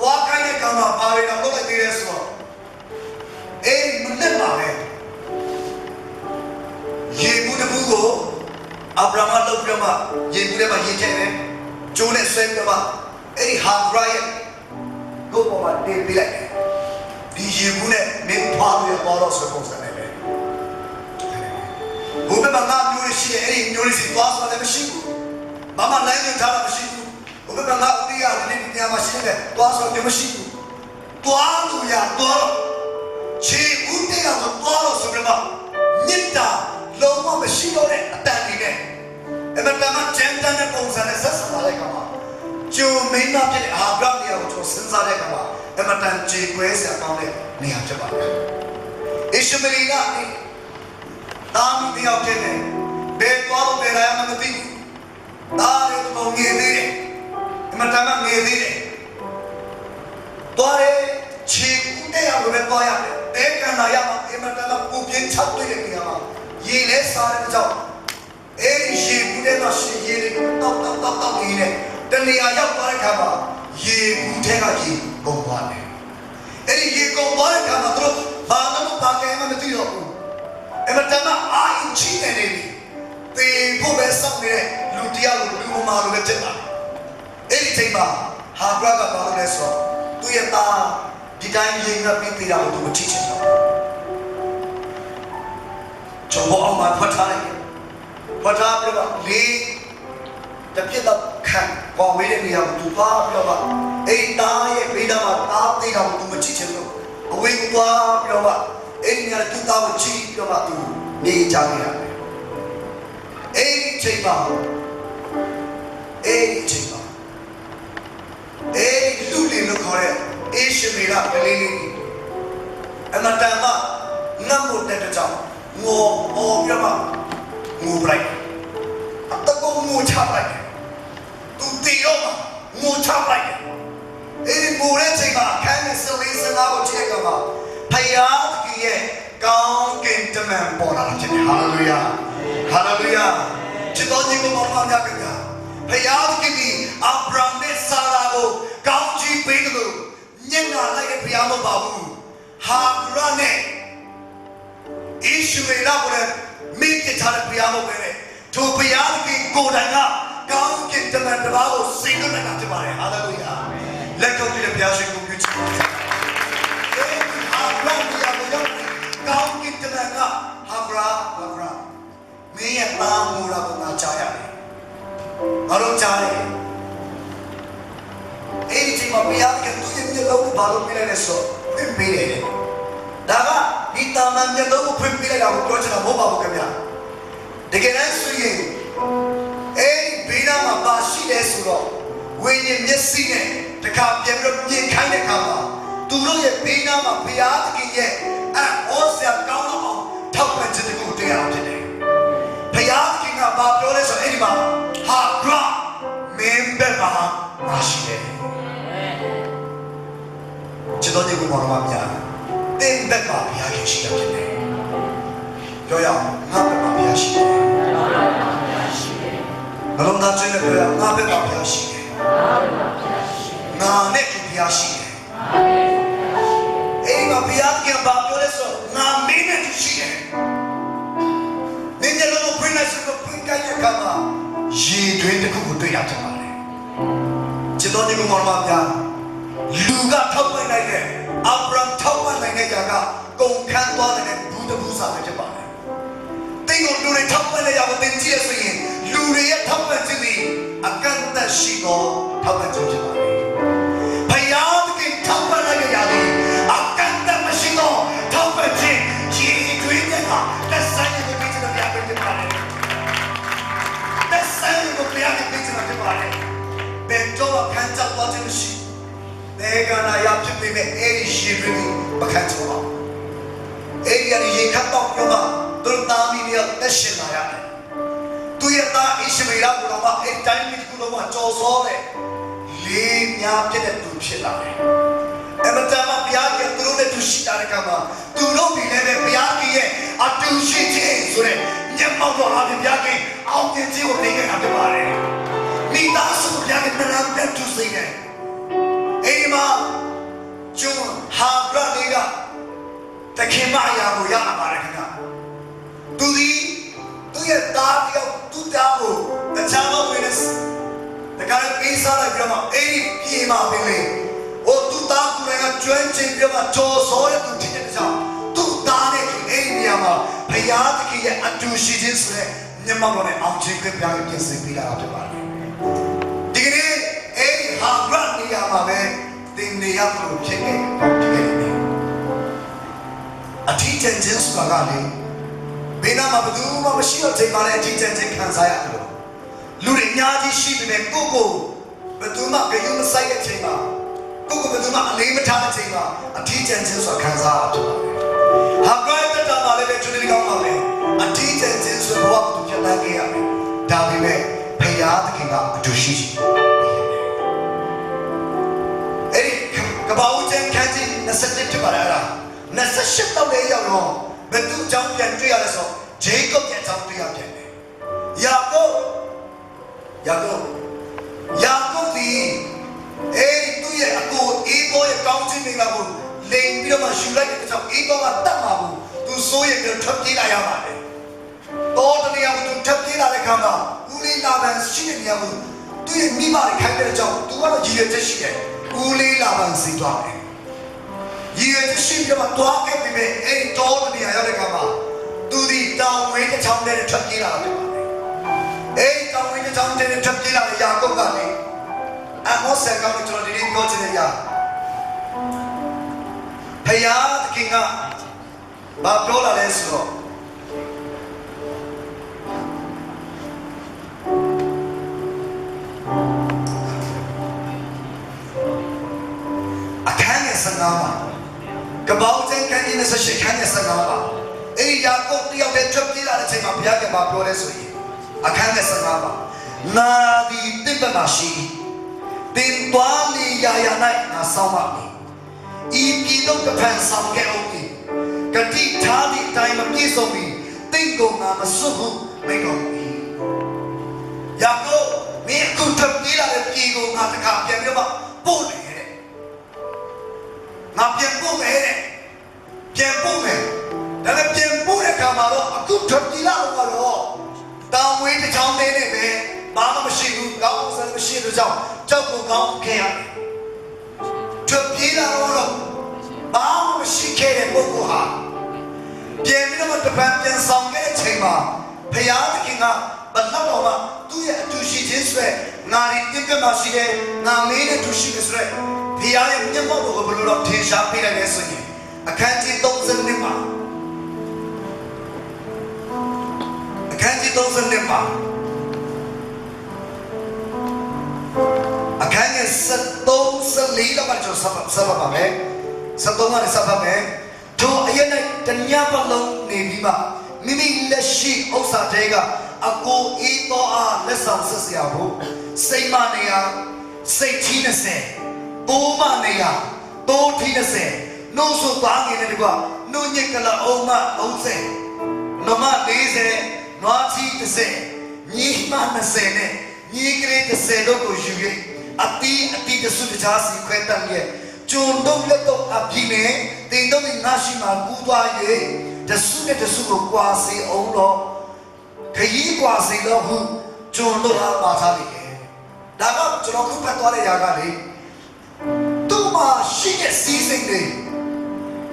သွားခိုင်းတဲ့ကောင်မှာဘာတွေတော့လုပ်လိုက်သေးလဲဆိုတော့အေးမနဲ့ပါပဲရေဘူးတဘူးကိုအာဗြဟံကလုပ်ပြမှာရေဘူးထဲမှာရေထည့်တယ်ကျိုးနဲ့ဆွဲပြမှာအဲ့ဒီဟာဗြဟံရဲ့ကိုပေါ်မှာတင်ပြလိုက်တယ်ဒီရေဘူးနဲ့မင်းဖွားပြီးပေါ်တော့ဆွဲပုံစံနဲ့ပဲဘုရားကငါမျိုးရှိရဲ့အဲ့ဒီမျိုးရှိသွားဆိုလည်းမရှိဘူးမမလိုင်းနေထားတာမရှိဘူးဘုရားကဦးရဒီနေ့ညမှာရှိတယ်တွားဆိုတယ်မရှိဘူးတွားလို့ရတော့ချီဦးတရားကိုတွားလို့ဆိုပြမမြစ်တာလုံးဝမရှိတော့တဲ့အတန်ကြီးနဲ့အဲ့ဒါကမှကျန်တဲ့ပုံစံနဲ့ဆက်ဆံလာတဲ့ကောင်မှာကျုံမင်းသားဖြစ်တဲ့အာဗြဟံတရားကိုစဉ်းစားတဲ့ကောင်မှာအမတန်ကြေကွဲစရာကောင်းတဲ့နေရာဖြစ်ပါတယ်ဣရှမေလကတာမီးတရားဖြစ်တယ်ဘယ်တွားလို့ဘယ်လာမှမသိဘူးဒါရီပုံငယ်သေးတယ်အမတန်ငယ်သေးတယ်တွားရဲချီဦးတရားကိုပဲတွားရတယ်တဲကန်လာရမှာအမတန်ပူပြင်းချပ်တွေ့တဲ့နေရာမှာရေလဲစားတဲ့ကြောင့်အေးရေဘူးတဲ့တော့ရှင်ရေတောက်နေတယ်တနေရာရောက်သွားတဲ့ခါမှာရေဘူးထဲကရေကုန်သွားတယ်အဲ့ဒီရေကုန်သွားတဲ့ခါမှာသူတို့ဘာလို့ဘာကဲမှမသိတော့ဘူးအမတန်အာအင်ချီနေတယ်တေဖို့ပဲစောင့်နေတဲ့လူတရားကိုလူမမာလိုပဲဖြစ်လာအဲ့ဒီချိန်မှာဟာဘရကဘာလို့လဲဆိုတော့သူ့ရဲ့သားဒီတိုင်းရေငတ်ပြီးတာကိုသူမကြည့်ချင်တော့ကျွန်တော်အောင်မှာဖတ်ထားလိုက်ဖတ်ထားပြီးတော့လေ จะเพี้ยนเราขันกองไว้ในเดียวดูว่าเดี๋ยวว่าไอ้ตาเย่ไปดามาตาตีเราดูมันชี้เชิงเอาไว้กูว่าเดี๋ยวว่าไอ้เนี่ยดูตามันชี้เดี๋ยวว่าดูนี่จังเนี่ยไอ้เจ็บบ้าไอ้เจ็บบ้าไอ้ลูกเลี้ยงลูกเขาเนี่ยไอ้ชิมิระเป็นเลี้ยงไอ้มาแต่มาน้ำมันเด็ดจังงูโอ้เดี๋ยวว่างูไรตะโกนงูชาไรตูตีออกมางูชาไรไอ้งูเล่นจริงป่ะแค่นี้สิลิสนาโอเชกันป่ะพยาที่เย่ก้าวกินจะแม่ปอดอะไรเนี่ยฮาเลลูยาฮาเลลูยาจิตตอนนี้ก็มองมาเนี่ยกันนะพยาที่มีอับราฮัมเนสซาราโกก้าวจีไปดูเนี่ยงานอะไรกันพยามาบ้าบูฮาบราเน่อิสุเมล่าคนมีกิจการพยามาเป็นทุกพยาที่โกดังอ่ะก้าวกินจะแม่ตะบ้าโกสิ่งนั้นกันจะมาเลยฮาเลลูยาและก็ที่เราพยาสิ่งกุศลฮาบราพยามาเยอะก้าวกินจะแม่ก็ฮาบรามีอย่างตามมูราบุญอาจารย์มาลงใจไอ้ที่มาพยาที่ตัวยังจะเล่าบาลูมิเลนส์เป็นปีเลยแต่ว่านี่ตามนั้นจะเล่าเป็นปีเลยเราก็จะมาบอกกันเนี่ยเด็กนั้นสุดยิ่งไอ้ปีนั้นมาบาชีเลสุโร่เวียนเมสซี่เนี่ยแต่ข้าเพียงเราเพียงใครเนี่ยข้ามาตัวเราเนี่ยปีนั้นมาพยาที่เนี่ยโอเสียก้าวน้องทับเป็นจิตกุฏิเอาที่เนี่ยพยาที่ข้าบาโปรเลสไอ้นี่มาฮาบราเมมเบมามาชีเลจิตตัวนี้กูมองมาเนี่ยเต็มแบบมาพยาที่ชีเอาที่เนี่ยย้อยงาแบบมาพยาชีเราต้องการช่วยเหลืองาแบบมาพยาชีงาเนี่ยคือพยาชีเอ้มาพยาที่บาปโดนส่งงาไม่เนี่ยคือชีเนี่ยเราต้องพูดในสิ่งที่พูดกันอย่างกันมายีด้วยที่กูด้วยอย่างไรจิตตัวนี้กูมองมาเนี่ยลูกก็ทับไปไหนเนี่ยอับราฮัมทับไปไหนเนี่ยอย่างก็กงขันตัวเนี่ยบูดบูซาเนี่ยจะไปแต่กูดูเนี่ยทับไปไหนอย่างก็เป็นเจี๊ยบสิลูกเนี่ยทับไปที่นี่อาการแต่ชีโก้ทับไปจะไปพยายามที่ทับไปไหนอย่างนี้อาการแต่ไม่ชีโก้ทับไปที่ยีด้วยเนี่ยก็แต่สิ่งที่ไม่จะได้เป็นจะไปแต่สิ่งที่ไม่จะเป็นจะไปเป็นตัวขันจับตัวจะไม่ชี내가 나 yaptım deme ey şirini bakın çaba ey yani yıkattım yola dur tamamıyla neşin hayal tuyata işmeyla bulama ey tanrı kulama çoğsole lim yaptı da tuşla ama tamam ya ki duru da tuşla kama duru bile ve ya ki ye atuşi ce sure nyamma do abi ya ki avke ce ko leke na tumare ni dasu ya ki naram da tusineไอ้มาจุนฮาบรานีกะตะเข็มมายาบุยามาเลยกันตุลีตุยตาเดียวตุตาบุตะชาโนเวนัสตะการะปีศาจเลยมาไอ้พี่มาเป็นเลยโอ้ตุตากูเลยกันจวนจิเดียวมาโจโซยตุที่เนี่ยจ้าตุตาเนี่ยคือไอ้เนี่ยมาพยาที่คืออัตุชิจิสเลยเนี่ยมาบอกเนี่ยเอาจริงก็ยังกินสิ่งที่เราจะมาดีกันนี่ไอ้ฮาบรานียามาเว้ตินเนี่ยยังรู้เช่นกันดีกันนี่อาทิตย์เจนเจนสุดากันเลยเป็นน้ำมาดูมาไม่เชื่อใจมาเลยอาทิตย์เจนเจนขันสายอ่ะลูกเรียนยาที่ชีวิตเนี่ยกูมาดูมาเกี่ยวกับสายกับใจมากูมาดูมาอะไรมาทำใจมาอาทิตย์เจนเจนสุดขันสายอ่ะหากใครจะทำอะไรเป็นจุดที่เขาทำเลยอาทิตย์เจนเจนสุดว่ากูจะได้กี่อะไรดาวนี้พยาที่เขาดูชีวิตเอ้ยกระเป๋าเจนแค่จีน่าสนใจจะมาอะไรน่าสนใจต้องเลยอย่างน้องเป็นตัวจำเป็นตัวอย่างเลยสิเจคอบเป็นจำตัวอย่างเป็นยาโกที่เอ้ยตัวอย่างกูอีโก้ยังก้าวขึ้นไม่มาบุเลี้ยงพี่มาชูไล่ก็จะอีโก้มาตั้งมาบุตัวโซ่ยังทับที่ได้ยังไงตัวนี้ยังตัวทับที่ได้กันมาอุลีลาบันสิ่งนี้ยังตัวยังมีมาเลยใครเป็นเจ้าตัวว่าเราจีเอจะสิ่งอุลีลาบันสิ่งตัวนี้ยีเอจะสิ่งที่มาตัวแค่ที่เป็นเอ้ยตัวนี้ยังได้กันมาตัวที่ดาวเวทจะทำได้ทับที่ได้กันมาเอ้ยดาวเวทจะท ကြောင်းတဲ့ထွက်ပြေးလာတဲ့ယာကုပ်ကနေအမောဆက်ကောင်းလို့ကျွန်တော်ဒီနေ့ပြောချင်တယ်ယာဖယားသခင်ကဘာပြောလာလဲဆိုတော့အခန်းငယ်15မှာကပောက်တဲ့ခန်းကြီး28ခန်းငယ်15မှာအဲ့ဒီယာကုပ်တယောက်တည်းထွက်ပြေးလာတဲ့အချိန်မှာဘုရားကဘာပြောလဲဆိုရင်အခန်းငယ်15မှာနာဒီတိပနာရှိတင်တွားလီယာယာ၌ငါဆောင်ပါမည်ဤပြည်တော့တစ်ဖန်ဆောင်ခဲ့အောင်ဒီကတိထားသည့်အတိုင်းမပြည့်စုံမီတင့်ကိုငါမစွတ်ဘူးမိန့်တော်မူ၏ယာကုပ်မင်းအခုထွက်ပြေးလာတဲ့ပြည်ကိုငါတခါပြန်ပြီးတော့ပို့တယ်တဲ့ငါပြန်ပို့မယ်တဲ့ပြန်ပို့မယ်ဒါပေမဲ့ပြန်ပို့တဲ့ခါမှာတော့အခုထွက်ပြေးလာတော့တောင်ဝေးတစ်ချောင်းသေးနေပဲဘာမှမရှိဘူးကောင်းစမ်းမရှိလို့ကြောင့်ကြောက်ကိုကောင်းခဲ့ရတယ်ထွက်ပြေးလာတော့ဘာမှမရှိခဲ့တဲ့ပုဂ္ဂိုလ်ဟာပြန်ပြီးတော့တပံပြန်ဆောင်ခဲ့တဲ့အချိန်မှာဘုရားသခင်ကဘလောက်တော့မှသူ့ရဲ့အတူရှိခြင်းဆိုတဲ့ငါဒီတင်ပြမရှိတဲ့ငါမင်းနဲ့တူရှိတယ်ဆိုတဲ့ဘုရားရဲ့မျက်မှောက်ကိုဘယ်လိုတော့ထင်ရှားပေးလိုက်လဲဆိုရင်အခန်းကြီး30မှာအခန်းကြီး30မှာအခန်းငယ်73လောက်မှကျွန်တော်ဆက်ပါမယ်73ကနေဆက်ပါမယ်တို့အရင်နဲ့တညပတ်လုံးနေပြီးမှမိမိလက်ရှိဥစ္စာတွေကအကိုအေးတော်အားလက်ဆောင်ဆက်စရာဖို့စိတ်မနေရစိတ်ကြီး20တိုးမနေရတိုးထီး20နှုတ်ဆိုသားငယ်နဲ့တကွနှုတ်ညက်ကလအုံးမ30နမ40နွားချီ30ညီမ20နဲ့ညီကလေး30တို့ကိုယူ၍အတီးတဆုတခြားစီခွဲတတ်ရဲ့ကျုံတော့လက်တော့အပြင်းနဲ့တင်တော့ငါရှိမှကူးသွား၍တဆုနဲ့တဆုကိုကွာစေအောင်တော့ခရီးကွာစေတော့ဟုကျုံတော့အားပါထားလိုက်ရဲ့ဒါကကျွန်တော်ခုဖတ်သွားတဲ့ຢာကလေသူ့မှာရှိတဲ့စီးစိမ်တွေ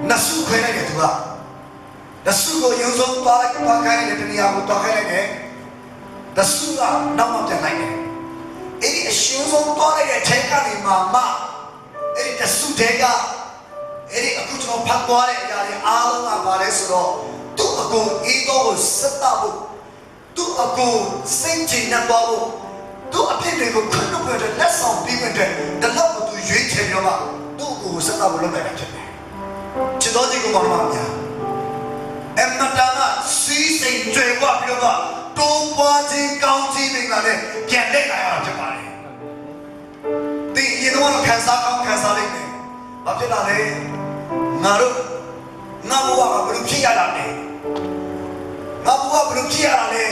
နဆုခွဲလိုက်တယ်သူကနဆုကိုရုံဆုံးသွားခိုင်းတဲ့တနေရာကိုသွားခိုင်းလိုက်တယ်နဆုကနောက်မှပြန်လိုက်တယ်အဲ့ဒီအရှင်ဆုံးသွားလိုက်တဲ့ထဲကနေမှအဲ့ဒီတဆုတဲကအဲ့ဒီအခုကျွန်တော်ဖတ်သွားတဲ့အရာတွေအားလုံးကဘာလဲဆိုတော့သူ့အကုန်အေးတော့ကိုစက်တာဖို့သူ့အကုန်စိတ်ချနေတော့ဖို့သူ့အဖြစ်တွေကိုခွင့်လို့ပြတဲ့လက်ဆောင်ပြီးမဲ့တဲ့ဒီလောက်ကိုသူရွေးချယ်ပြောမှသူ့ကိုစက်တာဖို့လုပ်နိုင်တာဖြစ်တယ်ချစ်တော်ဒီကိုပါမှာများအမတာကစီးစိမ်ကျွေဝပြောတော့တိုးပွားခြင်းကောင်းခြင်းတွေကလည်းပြန်လက်လာရတာဖြစ်ပါတယ်ဒီရင်တော့ခံစားကောင်းခံစားလိုက်တယ်ဘာဖြစ်လာလဲငါတို့ငါဘဝကဘယ်လိုဖြစ်ရတာလဲငါဘဝဘယ်လိုဖြစ်ရတာလဲ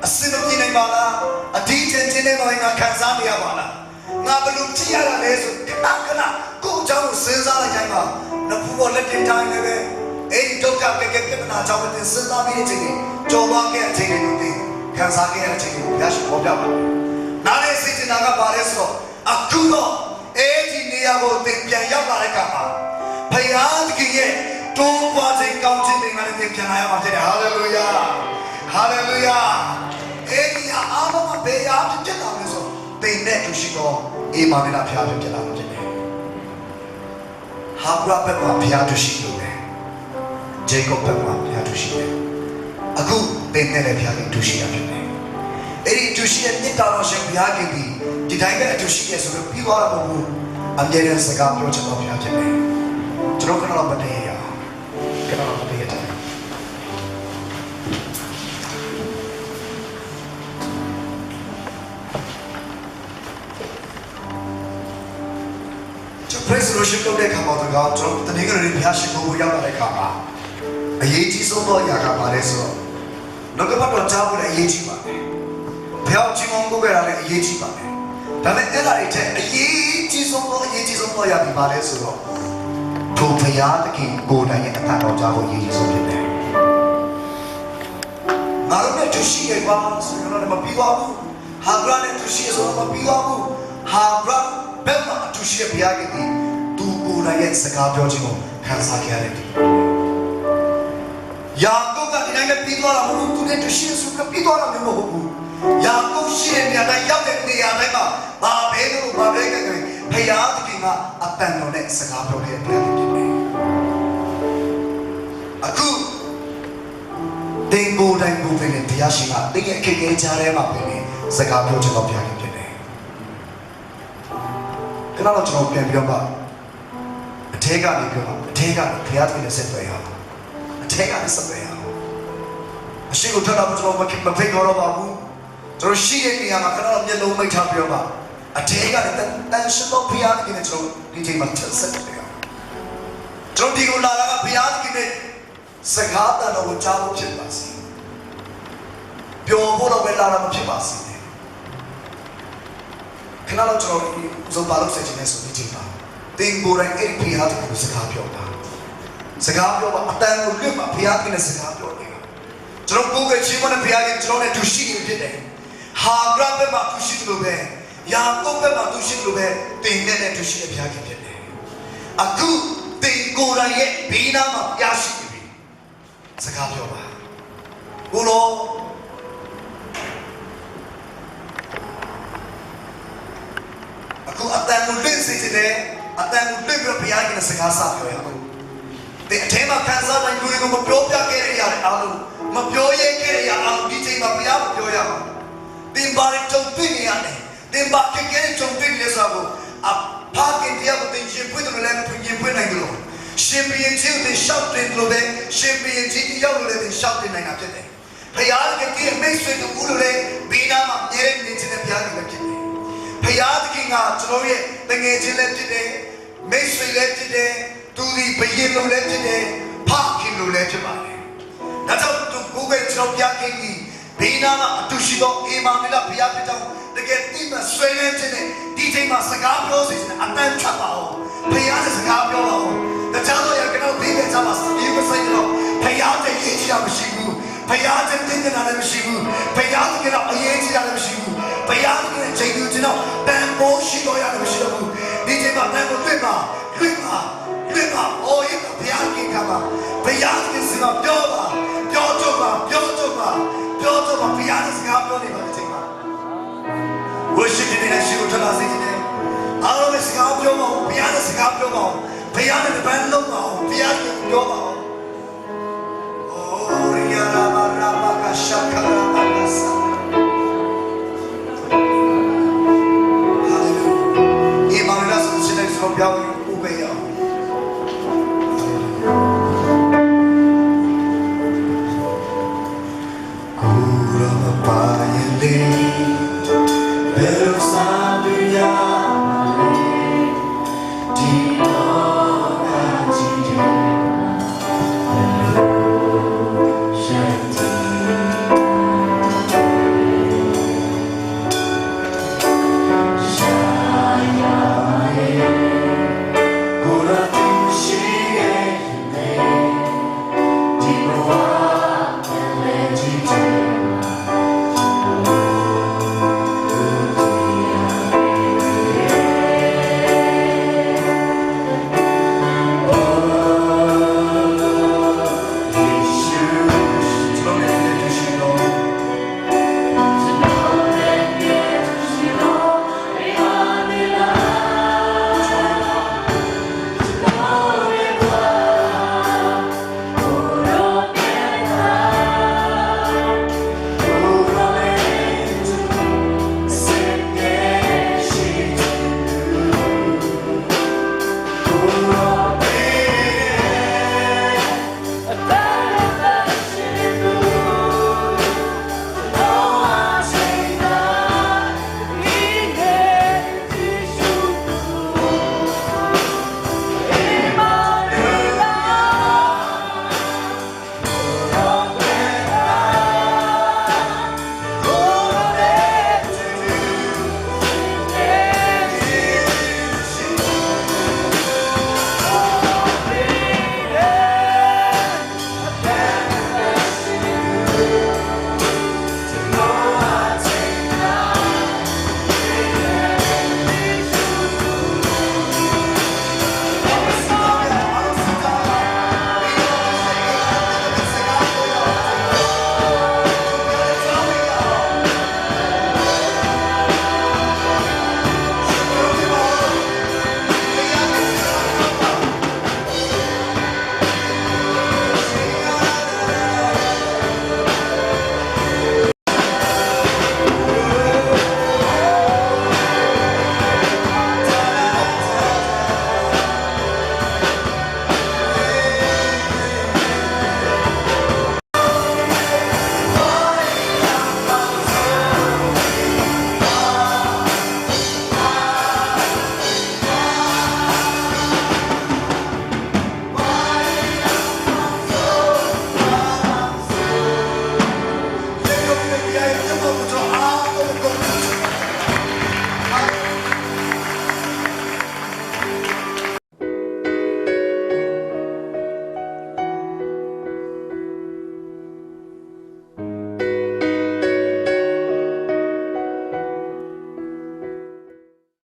အစင်မပြေနိုင်ပါလားအဒီချင်းချင်းနဲ့တော့ငါခံစားနေရပါလားငါဘယ်လိုဖြစ်ရတာလဲဆိုခဏကိုယ့်အကြောင်းကိုစဉ်းစားလိုက်တိုင်းမှာနဖူးပေါ်လက်တင်တိုင်းလည်းပဲအဲ့ဒီဒုက္ခကကပြဿနာကြောင့်တင်စဉ်းစားပြီးတဲ့အချိန်ကြီးကြော်သွားခဲ့တဲ့အချိန်တွေကိုသိခံစားခဲ့တဲ့အချိန်ကိုရရှိပေါ်ပြပါနားလေစိတ်နာကပါလဲဆိုတော့အခုတော့အဲ့ဒီနေရာကိုသင်ပြန်ရောက်လာတဲ့အခါမှာဘုရားသခင်ရဲ့တိုးပွားခြင်းကောင်းခြင်းတွေကလည်းသင်ပြန်လာရမှာဖြစ်တယ်ဟာလေလုယာဟာလေလုယာအဲ့ဒီအားလုံးကဘယ်ရာဖြစ်လာလဲဆိုသင်နဲ့သူရှိတော့အေးမာနလာဖျားဖြစ်လာမှာဖြစ်တယ်ဟာဘရဘက်မှာဖျားသူရှိလို့ပဲဂျေကောဘက်မှာဖျားသူရှိတယ်အခုသင်နဲ့လည်းဖျားသူရှိရဖြစ်တယ်အဲ့ဒီသူရှိတဲ့မြတ်တော်ရှင်ဘုရားခင်ဒီဒီတိုင်းပဲအတူရှိရဆိုတော့ပြီးသွားတာမဟုတ်ဘူးအမြဲတမ်းစကားပြောချင်တော့ဘုရားဖြစ်တယ်ကျွန်တော်ကတော့မတည့်ရကျွန်တော်မတည့်ရတယ်ကျွန်တော် praise worship လုပ်တဲ့ခါမှာတော့ကျွန်တော်တနင်္ဂနွေနေ့ဘုရားရှိခိုးဖို့ရောက်လာတဲ့ခါမှာအရေးကြီးဆုံးသောအရာကဘာလဲဆိုတော့နှုတ်ကပတ်တော်ကြားဖို့လည်းအရေးကြီးပါတယ်ဘုရားကြီးမောင်ကိုပဲလည်းအရေးကြီးပါတယ်ဒါပေမဲ့အဲ့ဒါတွေတဲ့အရေးကြီးဆုံးသောအရေးကြီးဆုံးသောအရာဒီပါလဲဆိုတော့ထိုဘုရားသခင်ကိုယ်တိုင်ရဲ့အထံတော်ကြားဖို့အရေးကြီးဆုံးဖြစ်တယ်။ငါတို့နဲ့သူရှိရဲ့ပါဆိုတော့မပြီးပါဘူး။ဟာဂရနဲ့သူရှိဆိုတော့မပြီးပါဘူး။ဟာဂရဘယ်မှာသူရှိရဲ့ဘုရားကဒီသူကိုယ်တိုင်ရဲ့စကားပြောခြင်းကိုခံစားခဲ့ရတယ်။ယာကုပ်ကဒီတိုင်းပဲပြီးသွားတာမဟုတ်ဘူး။သူနဲ့သူရှိဆိုတော့ပြီးသွားတာမဟုတ်ဘူး။ယာ ကုရှိတဲ့နေရာတိုင်းရောက်တဲ့နေရာတိုင်းမှာဘာပဲလို့ဘာပဲကြတယ်ဖယားသခင်ကအတန်တော်နဲ့စကားပြောခဲ့တဲ့ဘုရားဖြစ်တယ်အခုတင်ကိုယ်တိုင်ကိုယ်ပဲနဲ့တရားရှိမှတင်းရဲ့အခက်အခဲကြားထဲမှာပဲစကားပြောချင်တော့ဘုရားဖြစ်တယ်ခဏတော့ကျွန်တော်ပြန်ပြောပါအထက်ကနေပြောပါအထက်ကနေဘုရားသခင်နဲ့ဆက်သွယ်ရအောင်အထက်ကနေဆက်သွယ်ရအောင်အရှိကိုထွက်တော့ကျွန်တော်မဖိတ်ခေါ်တော့ပါဘူးကျွန်တော်ရှိတဲ့နေရာမှာခဏတော့မျက်လုံးမိတ်ထားပြောပါအထက်ကလည်းတန်ရှင်းတော့ဘုရားသခင်နဲ့ကျွန်တော်ဒီချိန်မှာဆက်သွယ်ရအောင်ကျွန်တော်ဒီကိုလာတာကဘုရားသခင်နဲ့စကားတန်တော်ကိုကြားဖို့ဖြစ်ပါစေပျော်ဖို့တော့ပဲလာတာမဖြစ်ပါစေခဏတော့ကျွန်တော်ဇုံပါလို့ဆက်ချင်တဲ့ဆိုဒီချိန်မှာတင်ကိုယ်တိုင်အဲ့ဒီဘုရားသခင်ကိုစကားပြောပါစကားပြောပါအတန်ကိုလွတ်ပါဘုရားသခင်နဲ့စကားပြောနေတာကျွန်တော်ကိုယ်ကချင်းမနဲ့ဘုရားခင်ကျွန်တော်နဲ့တူရှိနေဖြစ်တယ်ဟာဂရဘက်မှာတူရှိတယ်လို့ပဲယာကုပ်ဘက်မှာတူရှိတယ်လို့ပဲတင်နဲ့တူရှိတဲ့ဘုရားခင်ဖြစ်တယ်အခုတင်ကိုယ်တိုင်ရဲ့ဘေးနားမှာပြရှိနေပြီစကားပြောပါကိုလိုအခုအတန်ကိုလွင့်စေတယ်အတန်ကိုလွင့်ပြီးဘုရားခင်နဲ့စကားဆက်ပြောရအောင်ဒီအထဲမှာခံစားနိုင်လူတွေကိုမပြောပြခဲ့ရတဲ့အားလုံးမပြောရခဲ့ရအားလုံးဒီချိန်မှာဘုရားမပြောရအောင်တင်ပါရကြုံတွေ့နေရတယ်တင်ပါကဲကြုံတွေ့နေဆိုတော့အဖခင်တရားကိုတင်ရှင်ဖွင့်တယ်လည်းဖွင့်ရင်ဖွင့်နိုင်တယ်လို့ရှင်ဘီရင်ချင်းတင်ရှောက်တယ်လို့ပဲရှင်ဘီရင်ချင်းရောက်လို့လည်းတင်ရှောက်တင်နိုင်တာဖြစ်တယ်ဘုရားခင်ရဲ့မိတ်ဆွေတို့ဦးလို့လည်းဘေးနားမှာမြဲနေခြင်းနဲ့ဘုရားခင်လည်းဖြစ်တယ်ဘုရားသခင်ကကျွန်တော်ရဲ့တငယ်ချင်းလည်းဖြစ်တယ်မိတ်ဆွေလည်းဖြစ်တယ်သူဒီဘယင်လိုလည်းဖြစ်တယ်ဖခင်လိုလည်းဖြစ်ပါတယ်ဒါကြောင့်သူကိုယ်ကကျွန်တော်ပြခင်ကြီးဘေးနားမှာအတူရှိသောအေမာမီလာဘုရားဖြစ်ကြောင်းတကယ်တိမဆွေးနွေးခြင်းနဲ့ဒီချိန်မှာစကားပြောစေခြင်းအတန်ချပါအောင်ဘုရားနဲ့စကားပြောပါအောင်ဒါကြောင့်တော့ရကတော့ဒီနေ့ကျမှဒီမဆိုင်တော့ဘုရားတည်းရေးချတာမရှိဘူးဘုရားတည်းတင်နေတာလည်းမရှိဘူးဘုရားတည်းကတော့အရေးကြီးတာလည်းမရှိဘူးဘုရားတည်းချိန်သူကျွန်တော်တန်ဖိုးရှိတော့ရတယ်မရှိတော့ဘူးဒီချိန်မှာတန်ဖိုးတွေ့ပါအော်ရဘုရားခင်ကပါဘုရားခင်စကားပြောပါပြောတော့ပါဘုရားနဲ့စကားပြောနေပါဒီချိန်မှာဝရှိတဲ့ရှိကိုထလာစေတယ်အားလုံးစကားပြောပါဘုရားနဲ့စကားပြောပါဘုရားနဲ့ဘယ်လုံးပါဘုရားကိုပြောပါအိုးရရာဘာရာဘာကရှာခရာ